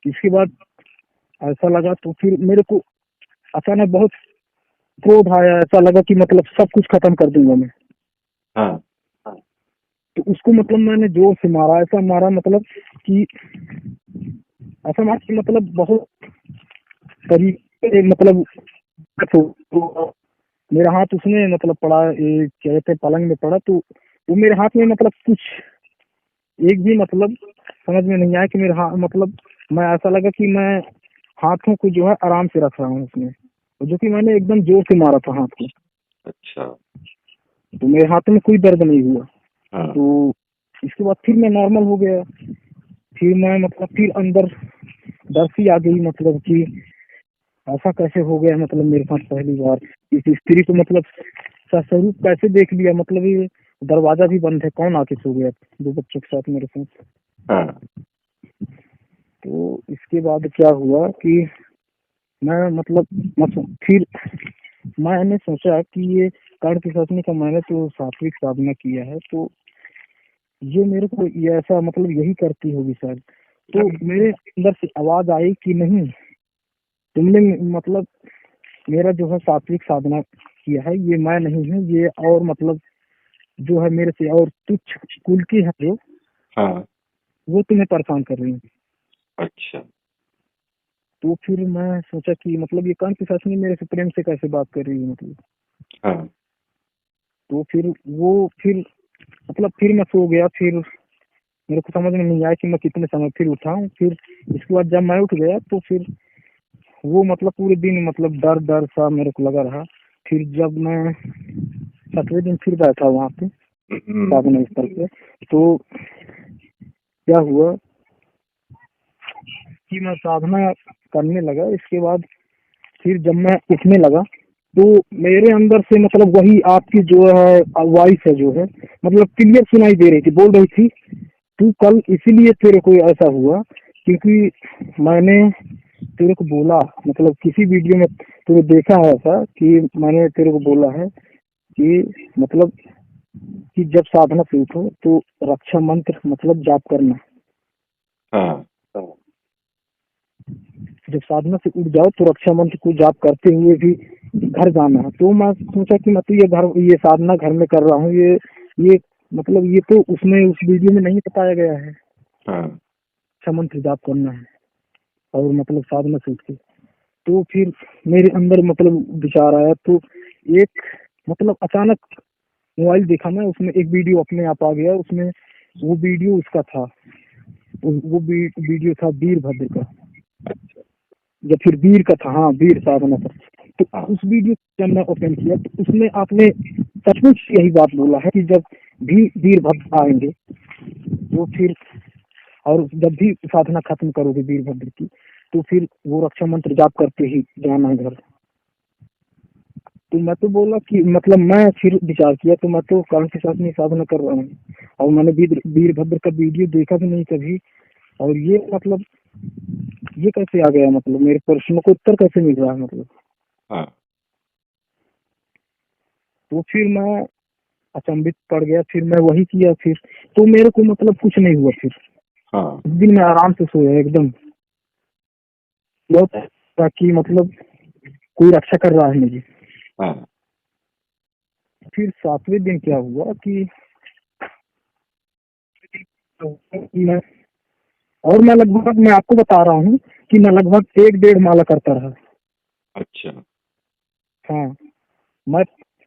इसके बाद ऐसा लगा तो फिर मेरे को अचानक बहुत क्रोध आया। ऐसा लगा कि मतलब सब कुछ खत्म कर दूंगा मैं। हाँ तो उसको मतलब मैंने जोर से मारा, ऐसा मारा मतलब कि ऐसा मारा कि मतलब बहुत तरीके से मतलब तो मेरा हाथ उसने मतलब पड़ा, ये क्या कहते हैं, पलंग में पड़ा। तो वो मेरे हाथ में मतलब कुछ एक भी मतलब समझ में नहीं आया कि मेरे हाथ मतलब मैं ऐसा लगा कि मैं हाथों को जो है आराम से रख रहा हूँ उसमें, जो कि मैंने एकदम जोर से मारा था हाथ को। अच्छा। तो मेरे हाथ में कोई दर्द नहीं हुआ। हाँ तो इसके बाद फिर मैं नॉर्मल हो गया। फिर मैं मतलब फिर अंदर डर सी आ गई, मतलब कि ऐसा कैसे हो गया, मतलब मेरे साथ पहली बार इस स्त्री को मतलब स्वरूप कैसे देख लिया। मतलब ये दरवाजा भी बंद है, कौन आके सो गया दो बच्चों के साथ मेरे साथ। हाँ। तो इसके बाद क्या हुआ कि मैं मतलब फिर मैंने सोचा कि ये कर्ण की साधना का मैंने तो सात्विक साधना किया है, तो ये मेरे को ये ऐसा मतलब यही करती होगी शायद। तो मेरे अंदर से आवाज आई कि नहीं, तुमने मतलब मेरा जो है सात्विक साधना किया है, ये मैं नहीं हूँ, ये और मतलब जो है मेरे से और तुच्छ कुल की है जो, हाँ। वो तुम्हें परेशान कर रही है। अच्छा। तो फिर मैं सोचा कि मतलब ये कर्ण पिशाचिनी मेरे से प्रेम से कैसे बात कर रही है मतलब। हाँ तो फिर वो फिर मतलब फिर मैं सो गया। फिर मेरे को समझ में नहीं आया कि मैं कितने समय फिर उठा हूँ। फिर इसके बाद जब मैं उठ गया तो फिर वो मतलब पूरे दिन मतलब डर डर सा मेरे को लगा रहा। फिर जब मैं 7वें दिन फिर बैठा वहाँ पे साधना स्थल पे, तो क्या हुआ कि मैं साधना करने लगा। इसके बाद फिर जब मैं उठने लगा तो मेरे अंदर से मतलब वही आपकी जो है वॉइस है जो है मतलब क्लियर सुनाई दे रही थी, बोल रही थी तू कल इसीलिए तेरे को ऐसा हुआ क्योंकि मैंने तेरे को बोला, मतलब किसी वीडियो में तूने देखा है ऐसा कि मैंने तेरे को बोला है कि मतलब कि जब साधना से उठो तो रक्षा मंत्र मतलब जाप करना। हाँ जब साधना से उठ जाओ तो रक्षा मंत्र को जाप करते हुए भी घर जाना है। तो मैं सोचा कि मैं तो ये साधना घर में कर रहा हूँ, ये मतलब ये तो उसमें उस वीडियो में नहीं बताया गया है हाँ। रक्षा मंत्र जाप करना है और मतलब साधना से उठ के। तो फिर मेरे अंदर मतलब विचार आया। तो एक मतलब अचानक मोबाइल देखा मैं, उसमें एक वीडियो अपने आप आ गया। उसमें वो वीडियो उसका था, वो वीडियो था वीरभद्र का, या फिर वीर का था, हाँ वीर साधना का। तो हाँ उस वीडियो को जब मैं ओपन किया तो उसमें आपने सचमुच यही बात बोला है कि जब भी वीरभद्र आएंगे तो फिर और जब भी साधना खत्म करोगे वीरभद्र की तो फिर वो रक्षा मंत्र जाप करके ही जाना है घर। तो मैं तो बोला कि मतलब मैं फिर विचार किया तो मैं तो कर्ण के साथ में साधना कर रहा हूँ और मैंने वीरभद्र का वीडियो देखा भी नहीं कभी। और ये मतलब ये कैसे आ गया, मतलब मेरे प्रश्नों को उत्तर कैसे मिल रहा है मतलब। हाँ। तो फिर मैं अचंभित पड़ गया। फिर मैं वही किया फिर। तो मेरे को मतलब कुछ नहीं हुआ। फिर हाँ। उस दिन मैं आराम से सोया एकदम, बहुत ताकि मतलब कोई रक्षा कर रहा है मेरी। हाँ। फिर 7वें दिन क्या हुआ कि मैं मैं लगभग मैं आपको बता रहा हूँ कि मैं लगभग 1 डेढ़ माला करता रहा। अच्छा। हाँ, मैं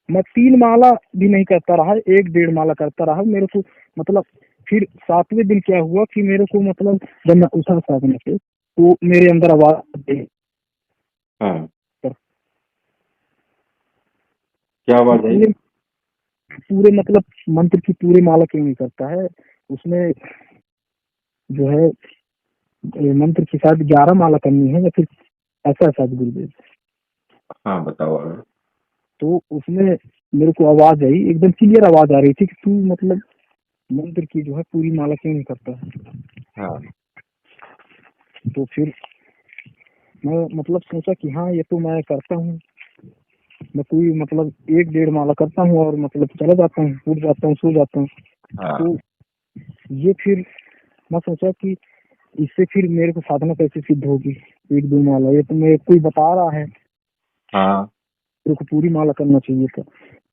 मैं 3 माला भी नहीं करता रहा, 1 डेढ़ माला करता रहा। मेरे को मतलब फिर 7वें दिन क्या हुआ कि मेरे को मतलब जब मैं उठा साधना से तो मेरे अंदर आवाज आई, हाँ। क्या आवाज आई? पूरे पूरे मतलब मंत्र की पूरी माला क्यों नहीं करता है उसमें, जो है मंत्र के साथ 11 माला करनी है या फिर ऐसा शायद गुरुदेव। हाँ, बताओ आगे। तो उसमें मेरे को आवाज आई, एकदम क्लियर आवाज आ रही थी कि तू मतलब मंत्र की जो है पूरी माला क्यों नहीं करता है। हाँ। तो फिर मैं मतलब सोचा कि हाँ ये तो मैं करता हूँ, मैं कोई मतलब 1 डेढ़ माला करता हूँ और मतलब चला जाता हूँ, उठ जाता हूँ, सो जाता हूँ। हाँ। तो ये फिर मैं सोचा कि इससे फिर मेरे को साधना कैसे सिद्ध होगी, 1 2 माला ये तो मेरे कोई बता रहा है, हाँ। मेरे को पूरी माला करना चाहिए था।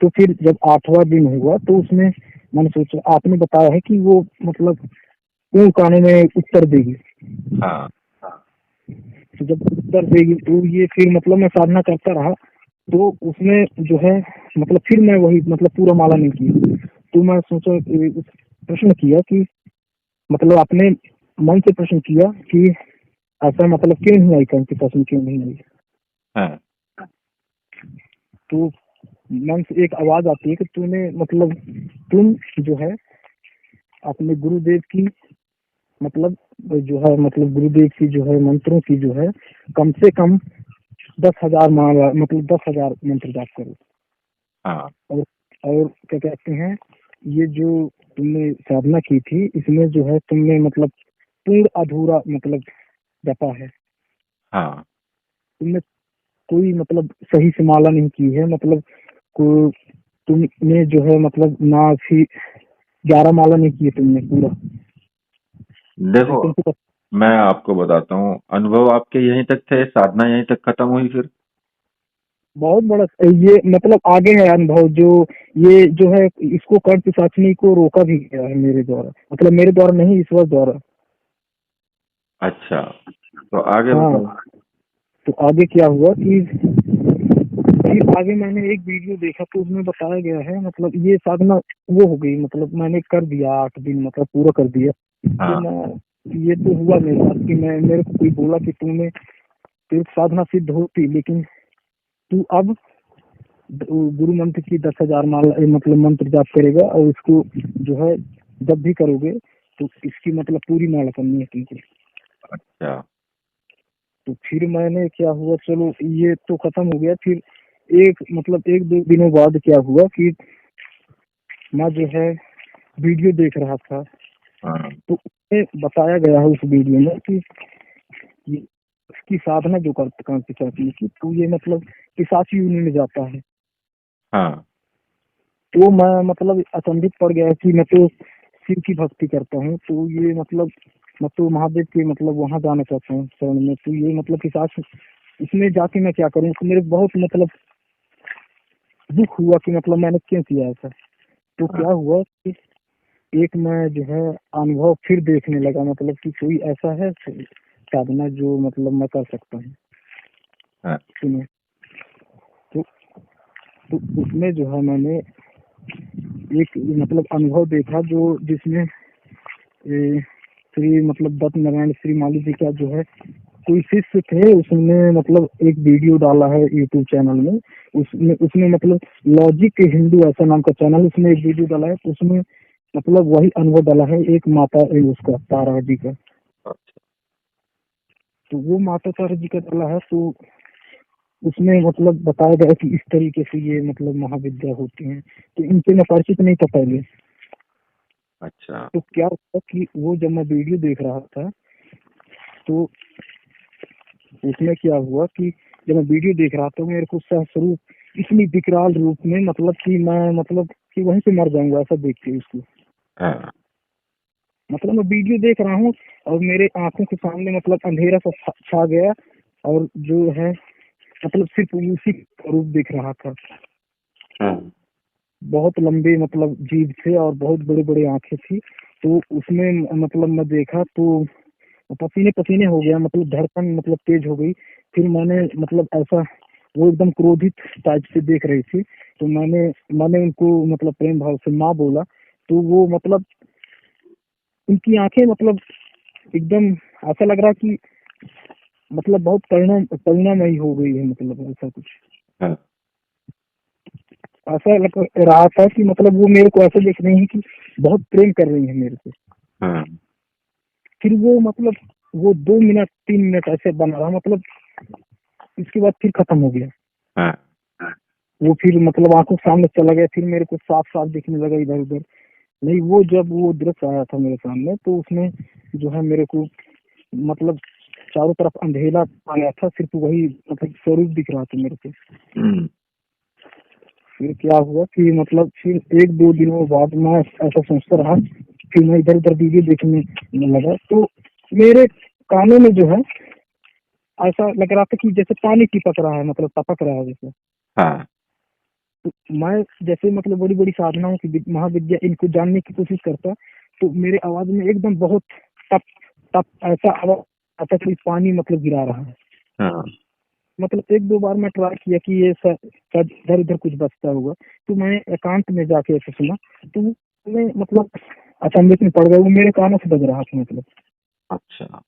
तो फिर जब 8वां दिन हुआ तो उसमें मैंने सोचा, आपने बताया है कि वो मतलब क्यों काने में उत्तर देगी, हाँ। तो जब उत्तर देगी तो ये फिर मतलब मैं साधना करता रहा। तो उसमें जो है मतलब फिर मैं वही मतलब पूरा माला नहीं किया। तो मैं सोचा प्रश्न किया कि मतलब अपने मन से प्रश्न किया कि ऐसा मतलब क्यों नहीं आई, कौन सी पसंद क्यों नहीं आई। हाँ। तो मन से एक आवाज आती है कि तूने मतलब तुम जो है अपने गुरुदेव की मतलब जो है मतलब गुरुदेव की जो है मंत्रों की जो है कम से कम 10,000 माला मतलब 10,000 मंत्र जाप करो। हाँ। और और क्या कहते हैं, ये जो तुमने साधना की थी इसमें जो है तुमने मतलब पूर्ण अधूरा मतलब जपा है, हाँ। तुमने कोई मतलब सही से माला नहीं की है, मतलब को तुमने जो है मतलब ना भी 11 माला नहीं की है तुमने पूरा। तो देखो, तुमको मैं आपको बताता हूँ, अनुभव आपके यहीं तक थे, साधना यहीं तक खत्म हुई फिर? बहुत बड़ा ये मतलब आगे है अनुभव, जो ये जो है इसको कर पिशाचनी को रोका भी गया है मेरे द्वारा, मतलब मेरे द्वारा नहीं, ईश्वर द्वारा। अच्छा, तो आगे हाँ, बताओ। तो आगे क्या हुआ कि फिर आगे मैंने एक वीडियो देखा तो उसमें बताया गया है मतलब ये साधना वो हो गई, मतलब मैंने कर दिया 8 दिन मतलब पूरा कर दिया। तो हाँ। मैं ये तो हुआ मेरे साथ कि मैं मेरे को कोई बोला कि तूने तेरी साधना सिद्ध होती, लेकिन तू अब गुरु मंत्र की 10,000 माला मतलब मंत्र जाप करेगा और इसको जो है जब भी करोगे तो इसकी मतलब पूरी माला करनी है तुमको। अच्छा। तो फिर मैंने क्या हुआ, चलो ये तो खत्म हो गया। फिर एक मतलब 1 2 दिनों बाद क्या हुआ कि मैं जो है वीडियो देख रहा था, हाँ। तो उसमें बताया गया है उस वीडियो में कि ये इसकी साधना जो करते कांति चाहती की तो ये मतलब पिशाची यूनि में जाता है। हाँ। तो मैं मतलब अचंभित पड़ गया कि मैं तो शिव की भक्ति करता हूँ, तो ये मतलब मैं तो महादेव के मतलब वहां जाना चाहता हूँ शरण में, तो ये मतलब पिशाच इसमें जाके मैं क्या करूँ। तो मेरे को बहुत मतलब दुख हुआ कि मतलब मैंने क्यों किया ऐसा। तो हाँ। क्या हुआ कि एक मैं जो है अनुभव फिर देखने लगा, मतलब कि कोई ऐसा है साधना जो मतलब मैं कर सकता हूँ। हाँ। सुनो, तो, तो उसमें जो है मैंने एक मतलब अनुभव देखा जो जिसमें श्री मतलब दत्त नारायण श्री माली जी का जो है कोई शिष्य थे, उसने मतलब एक वीडियो डाला है यूट्यूब चैनल में। उसमें उसने मतलब लॉजिक हिंदू ऐसा नाम का चैनल, उसमें एक वीडियो डाला है, तो उसमें मतलब वही अनुभव डाला है एक माता उसका तारा जी का। अच्छा। तो वो माता तारा जी का डाला है, तो उसमें मतलब बताया गया कि इस तरीके से ये मतलब महाविद्या होती है। तो इनसे मैं परिचित नहीं था पहले। अच्छा। तो क्या हुआ कि वो जब मैं वीडियो देख रहा था तो उसमें क्या हुआ कि जब मैं वीडियो देख रहा था मेरे को सहस्वरूप इतनी विकराल रूप में मतलब कि मैं मतलब कि वहीं से मर जाऊंगा ऐसा देख के उसको। हाँ। मतलब मैं वीडियो देख रहा हूँ और मेरे आंखों के सामने मतलब अंधेरा सा छा गया, और जो है मतलब सिर्फ उसी का रूप दिख रहा था। हाँ बहुत लंबे मतलब जीभ थे और बहुत बड़े बड़े आंखें थी। तो उसमें मतलब मैं देखा तो पसीने पसीने हो गया, मतलब धड़कन मतलब तेज हो गई। फिर मैंने मतलब ऐसा, वो एकदम क्रोधित टाइप से देख रही थी। तो मैंने मैंने उनको मतलब प्रेम भाव से माँ बोला। तो वो मतलब उनकी आंखें मतलब एकदम ऐसा लग रहा कि मतलब बहुत करुणामयी हो गई है, मतलब ऐसा कुछ हाँ ऐसा लग रहा था कि मतलब वो मेरे को ऐसे देख रही है कि बहुत प्रेम कर रही है मेरे से। हाँ फिर वो मतलब वो 2 मिनट 3 मिनट ऐसे बना रहा, मतलब इसके बाद फिर खत्म हो गया। हाँ वो फिर मतलब आंखों के सामने चला गया, फिर मेरे को साफ साफ दिखने लगा इधर उधर। नहीं, वो जब वो दृश्य आया था मेरे सामने तो उसमें जो है मेरे को मतलब चारों तरफ अंधेरा आ गया था, सिर्फ वही मतलब स्वरूप दिख रहा था मेरे को। हम्म, फिर क्या हुआ कि मतलब फिर 1-2 दिनों बाद मैं ऐसा सोचता रहा। फिर मैं इधर उधर वीडियो देखने लगा तो मेरे कानों में जो है ऐसा लग रहा था कि जैसे पानी टिपक रहा है, मतलब टपक रहा है जैसे। हाँ तो मैं जैसे मतलब बड़ी बड़ी साधनाओं की महाविद्या इनको जानने की कोशिश करता, तो मेरे आवाज में एकदम बहुत टप टप ऐसा आवाज आता कि पानी मतलब गिरा रहा है। हाँ मतलब 1-2 बार मैं ट्राई किया कि ये शायद इधर उधर कुछ बचता होगा। तो मैंने एकांत में जाके ऐसे सुना। तो मैं मतलब अचंभित में पड़ गया, वो मेरे कानों से बज रहा था, मतलब अच्छा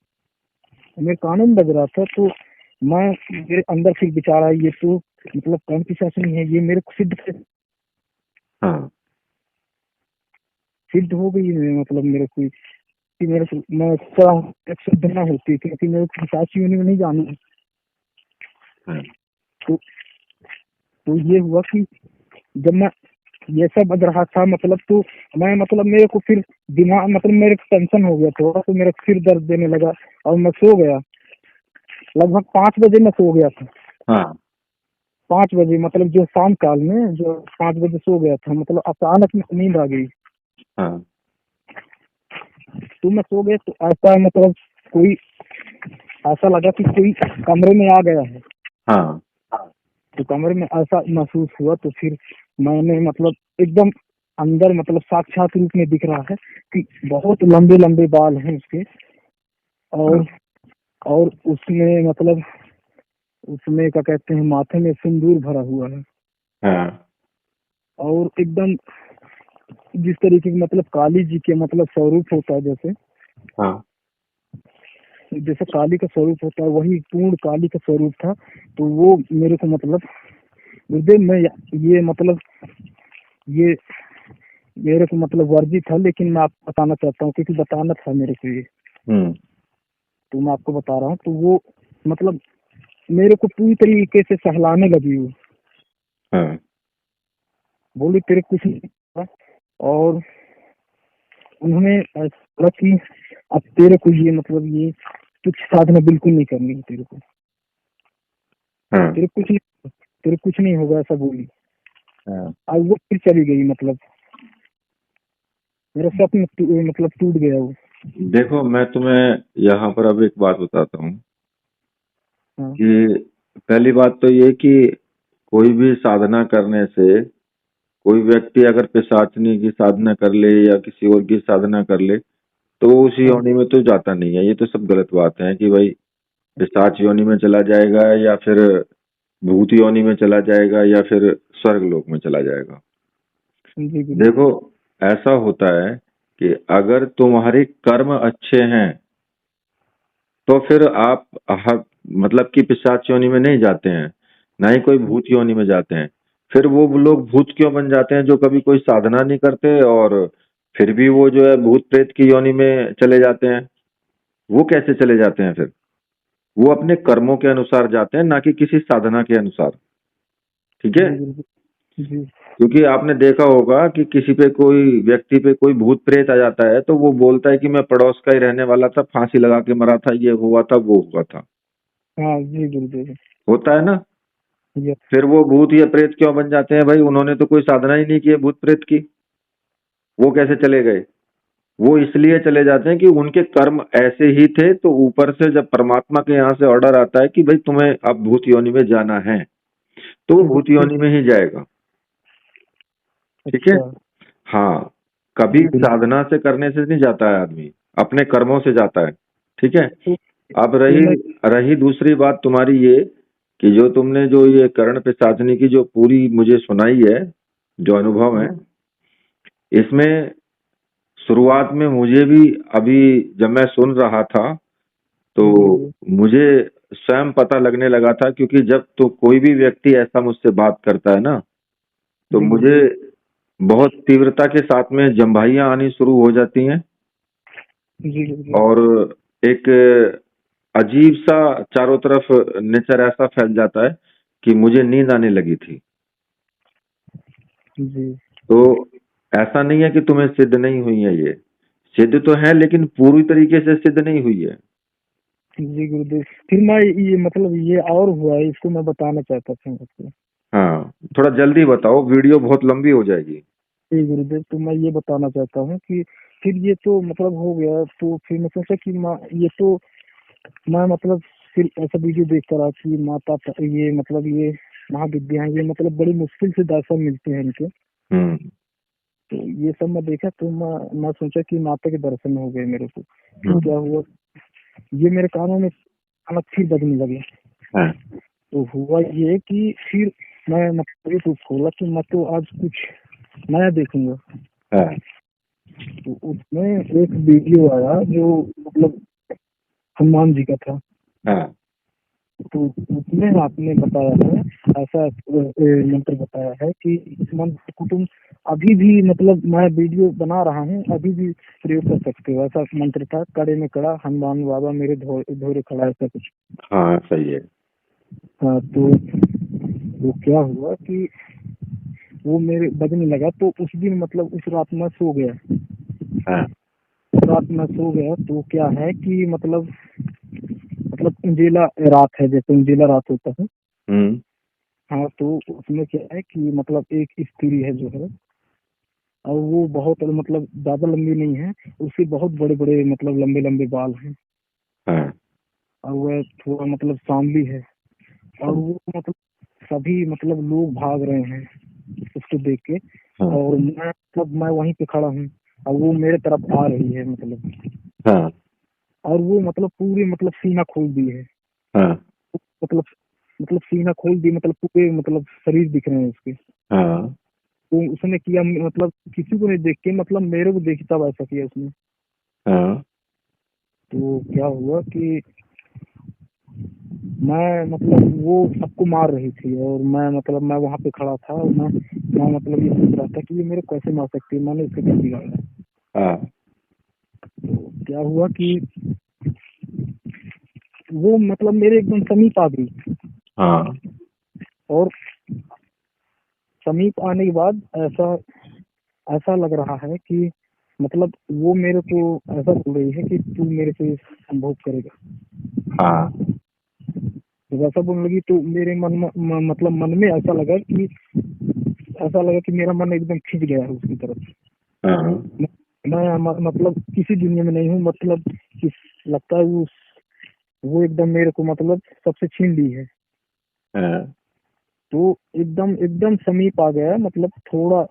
मेरे कानों में बज रहा था। तो मैं मेरे अंदर फिर विचार आया, ये तो मतलब कौन सी शासनी है, ये मेरे को हाँ सिद्ध हो गई है, मतलब मेरे को कि मेरे को मैं थोड़ा एक सिद्ध ना होती, क्योंकि मेरे को पिशाची होने में नहीं जाना है। हाँ तो तो ये हुआ कि जब मैं ये सब बज रहा था मतलब, तो मैं मतलब मेरे को फिर दिमाग मतलब मेरे को टेंशन हो गया थोड़ा, तो मेरा सिर दर्द देने लगा और मैं सो गया। लगभग 5 बजे मैं सो गया था। हाँ 5 बजे मतलब जो शाम काल में जो 5 बजे सो गया था, मतलब अचानक में नींद आ गई। हाँ तो मैं सो गया तो ऐसा मतलब कोई ऐसा लगा कि कोई कमरे में आ गया है। हाँ तो कमरे में ऐसा महसूस हुआ, तो फिर मैंने मतलब एकदम अंदर मतलब साक्षात रूप में दिख रहा है कि बहुत लंबे लंबे बाल हैं उसके। और और उसमें मतलब उसमें क्या कहते हैं, माथे में सिंदूर भरा हुआ है। हाँ और एकदम जिस तरीके की मतलब काली जी के मतलब स्वरूप होता है, जैसे हाँ जैसे काली का स्वरूप होता है, वही पूर्ण काली का स्वरूप था। तो वो मेरे को मतलब गुरुदेव मैं ये मतलब ये मेरे को मतलब वर्जित था, लेकिन मैं आपको बताना चाहता हूँ क्योंकि बताना था मेरे को ये। हम्म, तो मैं आपको बता रहा हूँ। तो वो मतलब मेरे को पूरी तरीके से सहलाने लगी वो। हाँ बोली तेरे कुछ नहीं होगा। और उन्होंने ऐसा बोला कि अब तेरे को ये मतलब ये कुछ साधना बिल्कुल नहीं करनी है तेरे को। हाँ तेरे कुछ नहीं होगा, ऐसा बोली। हाँ अब वो फिर चली गई, मतलब मेरा स्वप्न मतलब टूट गया वो। देखो मैं तुम्हें यहाँ पर अब एक बात बताता हूँ हाँ कि पहली बात तो ये कि कोई भी साधना करने से कोई व्यक्ति अगर पिशाचनी की साधना कर ले या किसी और की साधना कर ले तो वो उसी हाँ योनि में तो जाता नहीं है। ये तो सब गलत बात है कि भाई पिशाच योनि में चला जाएगा या फिर भूत योनि में चला जाएगा या फिर स्वर्ग लोक में चला जाएगा। जी गुरु। देखो ऐसा होता है कि अगर तुम्हारे कर्म अच्छे हैं तो फिर आप मतलब कि पिशाच योनि में नहीं जाते हैं, ना ही कोई भूत योनि में जाते हैं। फिर वो लोग भूत क्यों बन जाते हैं जो कभी कोई साधना नहीं करते और फिर भी वो जो है भूत प्रेत की योनि में चले जाते हैं। वो कैसे चले जाते हैं फिर? वो अपने कर्मों के अनुसार जाते हैं, ना कि किसी साधना के अनुसार। ठीक है? जी गुरु जी। क्योंकि आपने देखा होगा कि किसी पे कोई व्यक्ति पे कोई भूत प्रेत आ जाता है तो वो बोलता है कि मैं पड़ोस का ही रहने वाला था, फांसी लगा के मरा था, ये हुआ था, वो हुआ था। हाँ जी गुरुदेव। होता है ना? ये फिर वो भूत या प्रेत क्यों बन जाते हैं भाई? उन्होंने तो कोई साधना ही नहीं की है भूत प्रेत की। वो कैसे चले गए? वो इसलिए चले जाते हैं कि उनके कर्म ऐसे ही थे, तो ऊपर से जब परमात्मा के यहाँ से ऑर्डर आता है कि भाई तुम्हें अब भूत योनि में जाना है, तो वो भूत योनि में ही जाएगा। ठीक है। अच्छा। हाँ, कभी साधना से करने से नहीं जाता है आदमी, अपने कर्मों से जाता है। ठीक है। तो अब तो रही मैं रही दूसरी बात तुम्हारी ये कि जो तुमने जो ये कर्ण पिशाचिनी की जो पूरी मुझे सुनाई है, जो अनुभव है, इसमें शुरुआत में मुझे भी अभी जब मैं सुन रहा था तो जी मुझे स्वयं पता लगने लगा था, क्योंकि जब तो कोई भी व्यक्ति ऐसा मुझसे बात करता है ना, तो जी मुझे गुरुदेव। बहुत तीव्रता के साथ में जम्भाइयां आनी शुरू हो जाती हैं, जी गुरुदेव। और एक अजीब सा चारों तरफ नेचर ऐसा फैल जाता है कि मुझे नींद आने लगी थी। जी तो ऐसा नहीं है कि तुम्हें सिद्ध नहीं हुई है, ये सिद्ध तो है लेकिन पूरी तरीके से सिद्ध नहीं हुई है। जी गुरुदेव, फिर मैं ये मतलब ये और हुआ है, इसको मैं बताना चाहता था आपको। हाँ, थोड़ा जल्दी बताओ, वीडियो बहुत लंबी हो जाएगी। जी गुरुदेव, तो मैं ये बताना चाहता हूँ कि फिर ये तो मतलब हो गया, तो फिर मैं सोचा कि ये तो मैं मतलब फिर ऐसा वीडियो देख कर कि ये मतलब ये महाविद्या है, ये मतलब बड़ी मुश्किल से दर्शन मिलते हैं इनके। हम्म। तो ये सब मैं देखा, तो मैं सोचा कि माता के दर्शन हो गए मेरे को। तो हम्म। क्या हुआ, ये मेरे कानों में अचानक फिर बजने लगे। हाँ। तो हुआ ये कि फिर मैं मतलब यूट्यूब खोला कि मैं तो आज कुछ नया देखूंगा। हाँ। तो उसमें एक वीडियो आया जो मतलब हनुमान जी का था। हाँ। तो उसमें आपने बताया है, ऐसा मंत्र बताया है कि इस मंत्र को तुम अभी भी मतलब मैं वीडियो बना रहा हूँ अभी भी प्रयोग कर सकते हो। ऐसा मंत्र था, कड़े में कड़ा हनुमान बाबा मेरे धोरे खड़ा, ऐसा कुछ। हाँ, सही है। हाँ, तो वो क्या हुआ कि वो मेरे बजने लगा, तो उस दिन मतलब उस रात मैं सो गया। हाँ। उस रात मैं सो गया, तो क्या है कि मतलब उंजेला रात है, जैसे उंजेला रात होता है। हम्म। हाँ, तो उसमें क्या है कि मतलब एक स्त्री है जो है, और वो बहुत मतलब ज्यादा लंबी नहीं है, उसके बहुत बड़े बड़े मतलब लंबे लंबे बाल हैं, हाँ। और वह थोड़ा मतलब सांवली है। और वो मतलब सभी मतलब लोग भाग रहे हैं उसको देख के। हाँ। और मैं वहीं पे खड़ा हूँ, और वो मेरे तरफ आ रही है मतलब। हाँ। और वो मतलब पूरे मतलब सीना खोल दी है। हाँ। मतलब मतलब सीना खोल दी, मतलब पूरे मतलब शरीर दिख रहे हैं उसके। हाँ। तो उसने किया मतलब किसी को नहीं देख के, मतलब मेरे को देखी तब ऐसा किया उसने। हाँ। तो क्या हुआ कि मैं मतलब वो सबको मार रही थी, और मैं वहां पे खड़ा था, और मैं मतलब ये सोच रहा था कि ये मेरे को कैसे मार सकती है, मैंने इसको क्या बिगाड़ा। हाँ। तो क्या हुआ कि वो मतलब मेरे एकदम समीप आ गई। हाँ। और समीप आने के बाद ऐसा ऐसा लग रहा है कि मतलब वो मेरे को ऐसा बोल रही है कि तू मेरे से संभोग करेगा। हाँ। जब ऐसा बोलने लगी, तो मेरे मतलब मन में ऐसा लगा कि मेरा मन एकदम खिंच गया है उसकी तरफ। हाँ। मैं मतलब किसी दुनिया में नहीं हूँ, मतलब किस लगता है वो एकदम मेरे को मतलब सबसे छीन ली है। हाँ। तो एकदम एकदम समीप आ गया, मतलब थोड़ा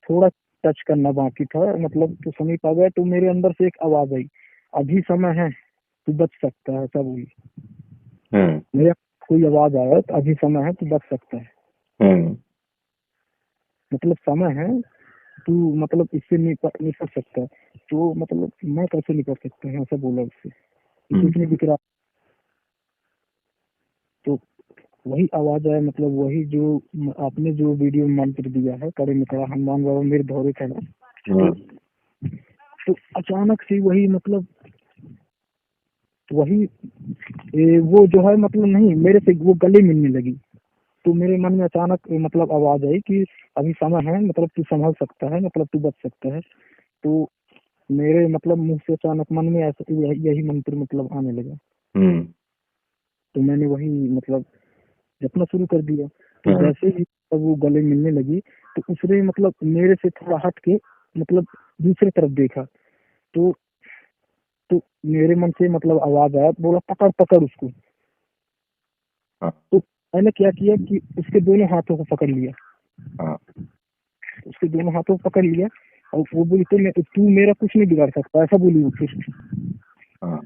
थोड़ा टच करना बाकी था, मतलब तो समीप आ गया। तो मेरे अंदर से एक आवाज आई, अभी समय है, तू बच सकता है, ऐसा बोली। हाँ। मेरे कोई आवाज आया, तो अभी समय है, तू बच सकता है। हाँ। मतलब समय है, तू मतलब इससे निपट सकता है। तो मतलब मैं कैसे निपट सकता हूँ, ऐसा बोला उससे कि कुछ नहीं दिख रहा। तो वही आवाज आया, मतलब वही जो आपने जो वीडियो में मंत्र दिया है, कड़े में कड़ा हनुमान बाबा मेरे धोरे खड़ा। हाँ। तो अचानक से वही मतलब वही वो जो है मतलब नहीं, मेरे से वो गले मिलने लगी। तो मेरे मन में अचानक मतलब आवाज आई कि अभी समय है, मतलब तू संभल सकता है, मतलब तू बच सकता है। तो मेरे मतलब मुंह से अचानक मन में ऐसा यही मंत्र मतलब आने लगा। हम्म। तो मैंने वही मतलब जपना शुरू कर दिया। तो हाँ। जैसे ही तब वो गले मिलने लगी, तो उसने मतलब मेरे से थोड़ा हट के मतलब दूसरी तरफ देखा तो तो मेरे मन से मतलब आवाज आया, बोला पकड़ पकड़ उसको। हाँ तो मैंने क्या किया कि उसके दोनों हाथों को पकड़ लिया, हाँ उसके दोनों हाथों को पकड़ लिया। और वो बोली तू मेरा कुछ नहीं बिगाड़ सकता, ऐसा बोली वो फिर। हाँ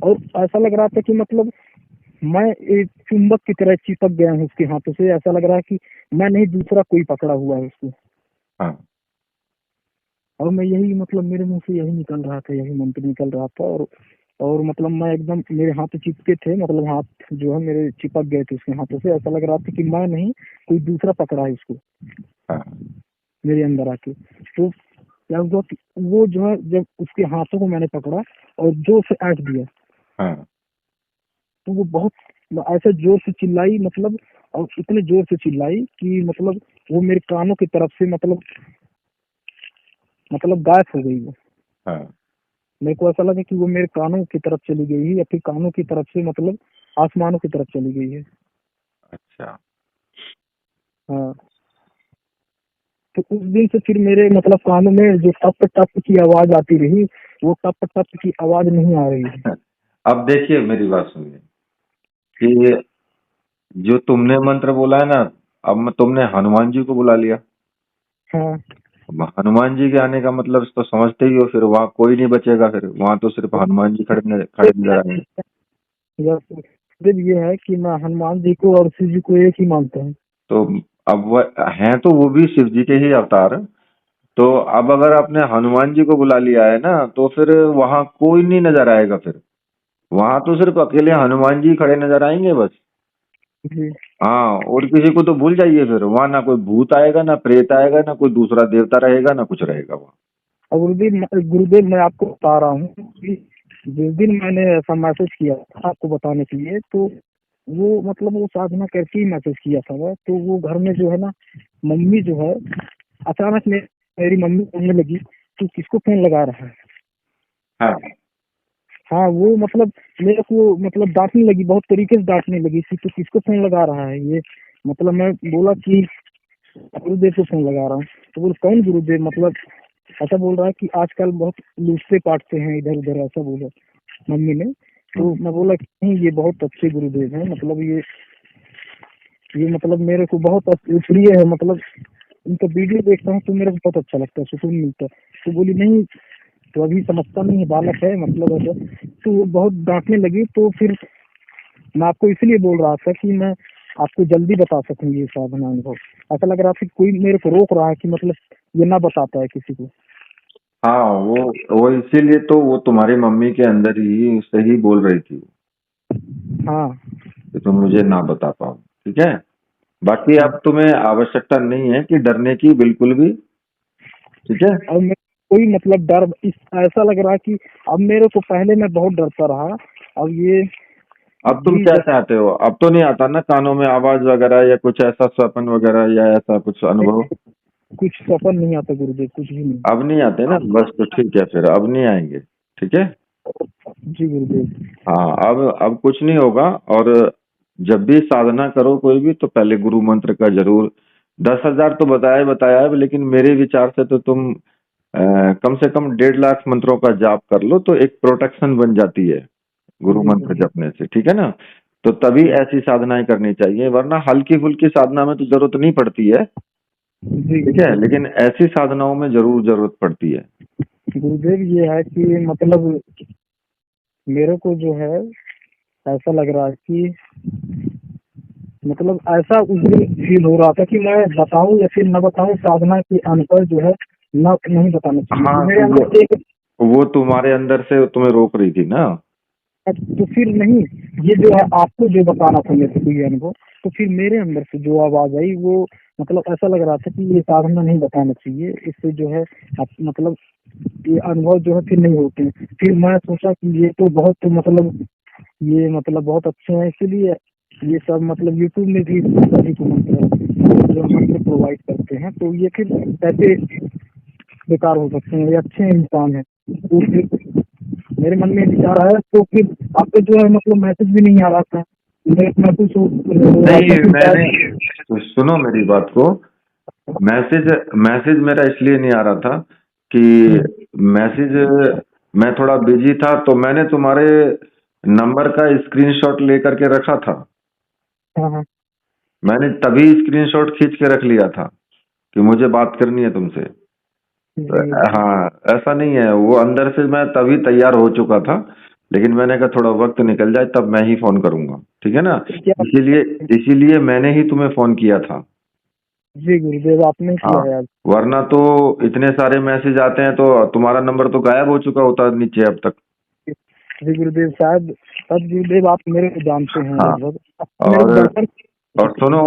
और ऐसा लग रहा था कि मतलब मैं एक चुंबक की तरह चिपक गया हूँ उसके हाथों से। ऐसा लग रहा है कि मैं नहीं, दूसरा कोई पकड़ा हुआ है उसको। हाँ और मैं यही मतलब मेरे मुंह से यही निकल रहा था, यही मंत्र निकल रहा था। और मतलब मैं एकदम, मेरे हाथ चिपके थे, मतलब हाथ जो है मेरे चिपक गए थे उसके हाथों से। ऐसा लग रहा था कि मैं नहीं, कोई दूसरा पकड़ा है इसको हाँ मेरे अंदर आके। तो क्या हुआ कि वो जो है, जब उसके हाथों को मैंने पकड़ा और जोर से ऐंठ दिया, हाँ तो वो बहुत ऐसे जोर से चिल्लाई, मतलब और इतने जोर से चिल्लाई कि मतलब वो मेरे कानों की तरफ से मतलब गायब हो गई वो। हाँ मेरे को ऐसा लगा कि वो मेरे कानों की तरफ चली गई है, या फिर कानों की तरफ से मतलब आसमानों की तरफ चली गई है। अच्छा हाँ। तो उस दिन से फिर मेरे मतलब कानों में जो टप टप की आवाज आती रही, वो टप टप की आवाज नहीं आ रही है। अब देखिए मेरी बात सुनिए कि जो तुमने मंत्र बोला है ना, अब तुमने हनुमान जी को बुला लिया। हाँ। अब हनुमान जी के आने का मतलब तो समझते ही हो, फिर वहां कोई नहीं बचेगा, फिर वहां तो सिर्फ हनुमान जी खड़े नजर आएंगे। सिर्फ ये है कि मैं हनुमान जी को और शिव जी को एक ही मानता हूँ। तो अब वह हैं तो वो भी शिव जी के ही अवतार। तो अब अगर आपने हनुमान जी को बुला लिया है ना, तो फिर वहां कोई नहीं नजर आएगा, फिर वहां तो सिर्फ अकेले हनुमान जी खड़े नजर आएंगे बस। जी। हाँ, और किसी को तो भूल जाइए, फिर वहां ना कोई भूत आएगा, ना प्रेत आएगा, ना कोई दूसरा देवता रहेगा, ना कुछ रहेगा वहां। और गुरुदेव मैं आपको बता रहा हूँ कि जिस दिन मैंने ऐसा मैसेज किया था आपको बताने के लिए, तो वो मतलब वो साधना करके ही मैसेज किया था मैं। तो वो घर में जो है ना, मम्मी जो है, अचानक मेरी मम्मी बोलने लगी तू किसको फोन लगा रहा है। हाँ हाँ, वो मतलब मेरे को मतलब डांटने लगी, बहुत तरीके से डांटने लगी कि तू किसको फोन लगा रहा है ये। मतलब मैं बोला कि गुरुदेव को फोन लगा रहा हूँ। तो बोल कौन गुरुदेव, मतलब ऐसा बोल रहा है कि आजकल बहुत लूटते पाटते हैं इधर उधर, ऐसा बोला मम्मी ने। तो मैं बोला कि नहीं, ये बहुत अच्छे गुरुदेव हैं, मतलब ये मतलब मेरे को बहुत प्रिय है, मतलब उनका वीडियो देखता हूँ तो मेरे को बहुत अच्छा लगता है, सुकून मिलता है। तो बोली नहीं, तो अभी समझता नहीं है, बालक है, मतलब ऐसा। तो वो बहुत डांटने लगी। तो फिर मैं आपको इसलिए बोल रहा था कि मैं आपको जल्दी बता सकूं ये साधना अनुभव। ऐसा लग रहा था कि कोई मेरे को रोक रहा है कि मतलब ये ना बताता है किसी को। हाँ, वो इसीलिए तो वो तुम्हारी मम्मी के अंदर ही उससे ही बोल रही थी हाँ। कि तुम मुझे ना बता पाओ। ठीक है, बाकी हाँ। अब तुम्हें आवश्यकता नहीं है कि डरने की, बिल्कुल भी। ठीक है, और मैं कोई मतलब डर ऐसा लग रहा है कि अब मेरे को, पहले मैं बहुत डरता रहा, अब ये अब तुम भी क्या जब चाहते हो? अब तो नहीं आता ना कानों में आवाज वगैरह, या कुछ ऐसा स्वप्न वगैरह, या ऐसा कुछ अनुभव? कुछ सफर नहीं आता गुरुदेव, कुछ भी नहीं। अब नहीं आते ना, बस तो ठीक है, फिर अब नहीं आएंगे। ठीक है, जी गुरुदेव। हाँ, अब कुछ नहीं होगा। और जब भी साधना करो कोई भी, तो पहले गुरु मंत्र का जरूर 10,000 तो बताया बताया है, लेकिन मेरे विचार से तो तुम कम से कम 1.5 लाख मंत्रों का जाप कर लो, तो एक प्रोटेक्शन बन जाती है गुरु जी मंत्र गुरुदेव। जपने से। ठीक है ना? तो तभी ऐसी साधनाएं करनी चाहिए, वरना हल्की फुल्की साधना में तो जरूरत नहीं पड़ती है। जी ठीक है, गुरुदेव। लेकिन ऐसी साधनाओं में जरूर जरूरत पड़ती है। गुरुदेव ये है कि मतलब मेरे को जो है ऐसा लग रहा है कि मतलब ऐसा उस दिन फील हो रहा था कि मैं बताऊं या फिर न बताऊं, साधना के अनुभव जो है न नहीं बताना चाहिए। तो हाँ, मेरे तो अंदर एक, वो तुम्हारे अंदर से तुम्हें रोक रही थी ना। तो फिर नहीं, ये जो है आपको जो बताना था मेरे को ये अनुभव, तो फिर मेरे अंदर से जो आवाज आई वो मतलब ऐसा लग रहा था कि ये साधना नहीं बताना चाहिए, इससे जो है मतलब ये अनुभव जो है फिर नहीं होते हैं। फिर मैं सोचा कि ये तो बहुत मतलब ये मतलब बहुत अच्छे हैं, इसीलिए ये सब मतलब यूट्यूब में भी सभी को मतलब जो मंत्र प्रोवाइड करते हैं, तो ये फिर कैसे बेकार हो सकते हैं, ये अच्छे इंसान है। तो फिर मेरे मन में विचार आया, तो फिर आपका जो है मतलब मैसेज भी नहीं आ रहा था, मैं महसूस हो रहा नहीं, था कि मैंने शायद। तो सुनो मेरी बात को, मैसेज मैसेज मेरा इसलिए नहीं आ रहा था कि मैसेज मैं थोड़ा बिजी था, तो मैंने तुम्हारे नंबर का स्क्रीनशॉट लेकर के रखा था। हाँ हाँ मैंने तभी स्क्रीनशॉट खींच के रख लिया था कि मुझे बात करनी है तुमसे। जी गुरुदेव। हाँ, ऐसा नहीं है, वो अंदर से मैं तभी तैयार हो चुका था, लेकिन मैंने कहा थोड़ा वक्त निकल जाए तब मैं ही फोन करूंगा, ठीक है ना। तो क्या? इसीलिए इसीलिए मैंने ही तुम्हें फोन किया था। जी गुरुदेव, आपने हाँ, किया है आज। वरना तो इतने सारे मैसेज आते हैं तो तुम्हारा नंबर तो गायब हो चुका होता नीचे अब तक। जी गुरुदेव, शायद तब गुरुदेव आप मेरे को जानते हैं हाँ, लगभग, आप मेरे को और दर्शन। और सुनो,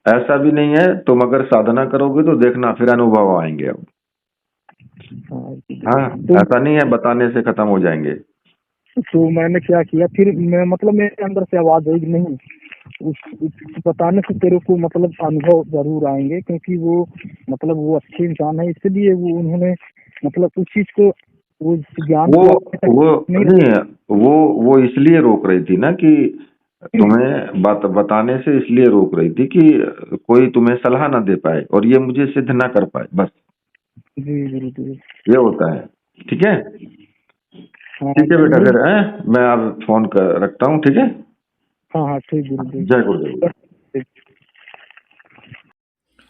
ऐसा भी नहीं है, तुम अगर साधना करोगे तो देखना फिर अनुभव आएंगे अब। हाँ हाँ, तो ऐसा नहीं है बताने से खत्म हो जाएंगे। तो मैंने क्या किया फिर, मैं मतलब मेरे अंदर से आवाज आई कि नहीं, उस बताने से तेरे को मतलब अनुभव जरूर आएंगे, क्योंकि वो मतलब वो अच्छे इंसान है, इसलिए वो उन्होंने मतलब उस चीज को, वो ज्ञान वो को अपने तक वो नहीं। नहीं है, वो इसलिए रोक रही थी ना कि तुम्हें बताने से इसलिए रोक रही थी कि कोई तुम्हें सलाह ना दे पाए और ये मुझे सिद्ध ना कर पाए, बस जी गुरुदेव। ये होता है। ठीक है, हाँ ठीक है तो बेटा, यही। फिर है मैं अब फोन कर रखता हूँ, ठीक है। हाँ हाँ ठीक गुरुदेव। जय गुरुदेव।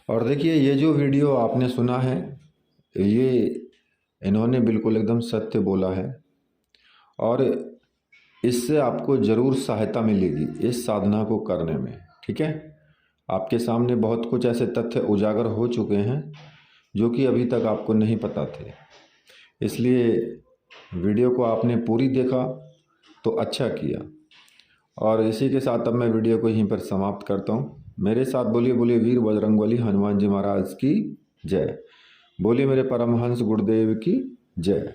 और देखिए, ये जो वीडियो आपने सुना है, ये इन्होंने बिल्कुल एकदम सत्य बोला है, और इससे आपको ज़रूर सहायता मिलेगी इस साधना को करने में। ठीक है, आपके सामने बहुत कुछ ऐसे तथ्य उजागर हो चुके हैं जो कि अभी तक आपको नहीं पता थे, इसलिए वीडियो को आपने पूरी देखा तो अच्छा किया। और इसी के साथ अब मैं वीडियो को यहीं पर समाप्त करता हूँ। मेरे साथ बोलिए बोलिए वीर बजरंगबली हनुमान जी महाराज की जय। बोलिए मेरे परमहंस गुरुदेव की जय।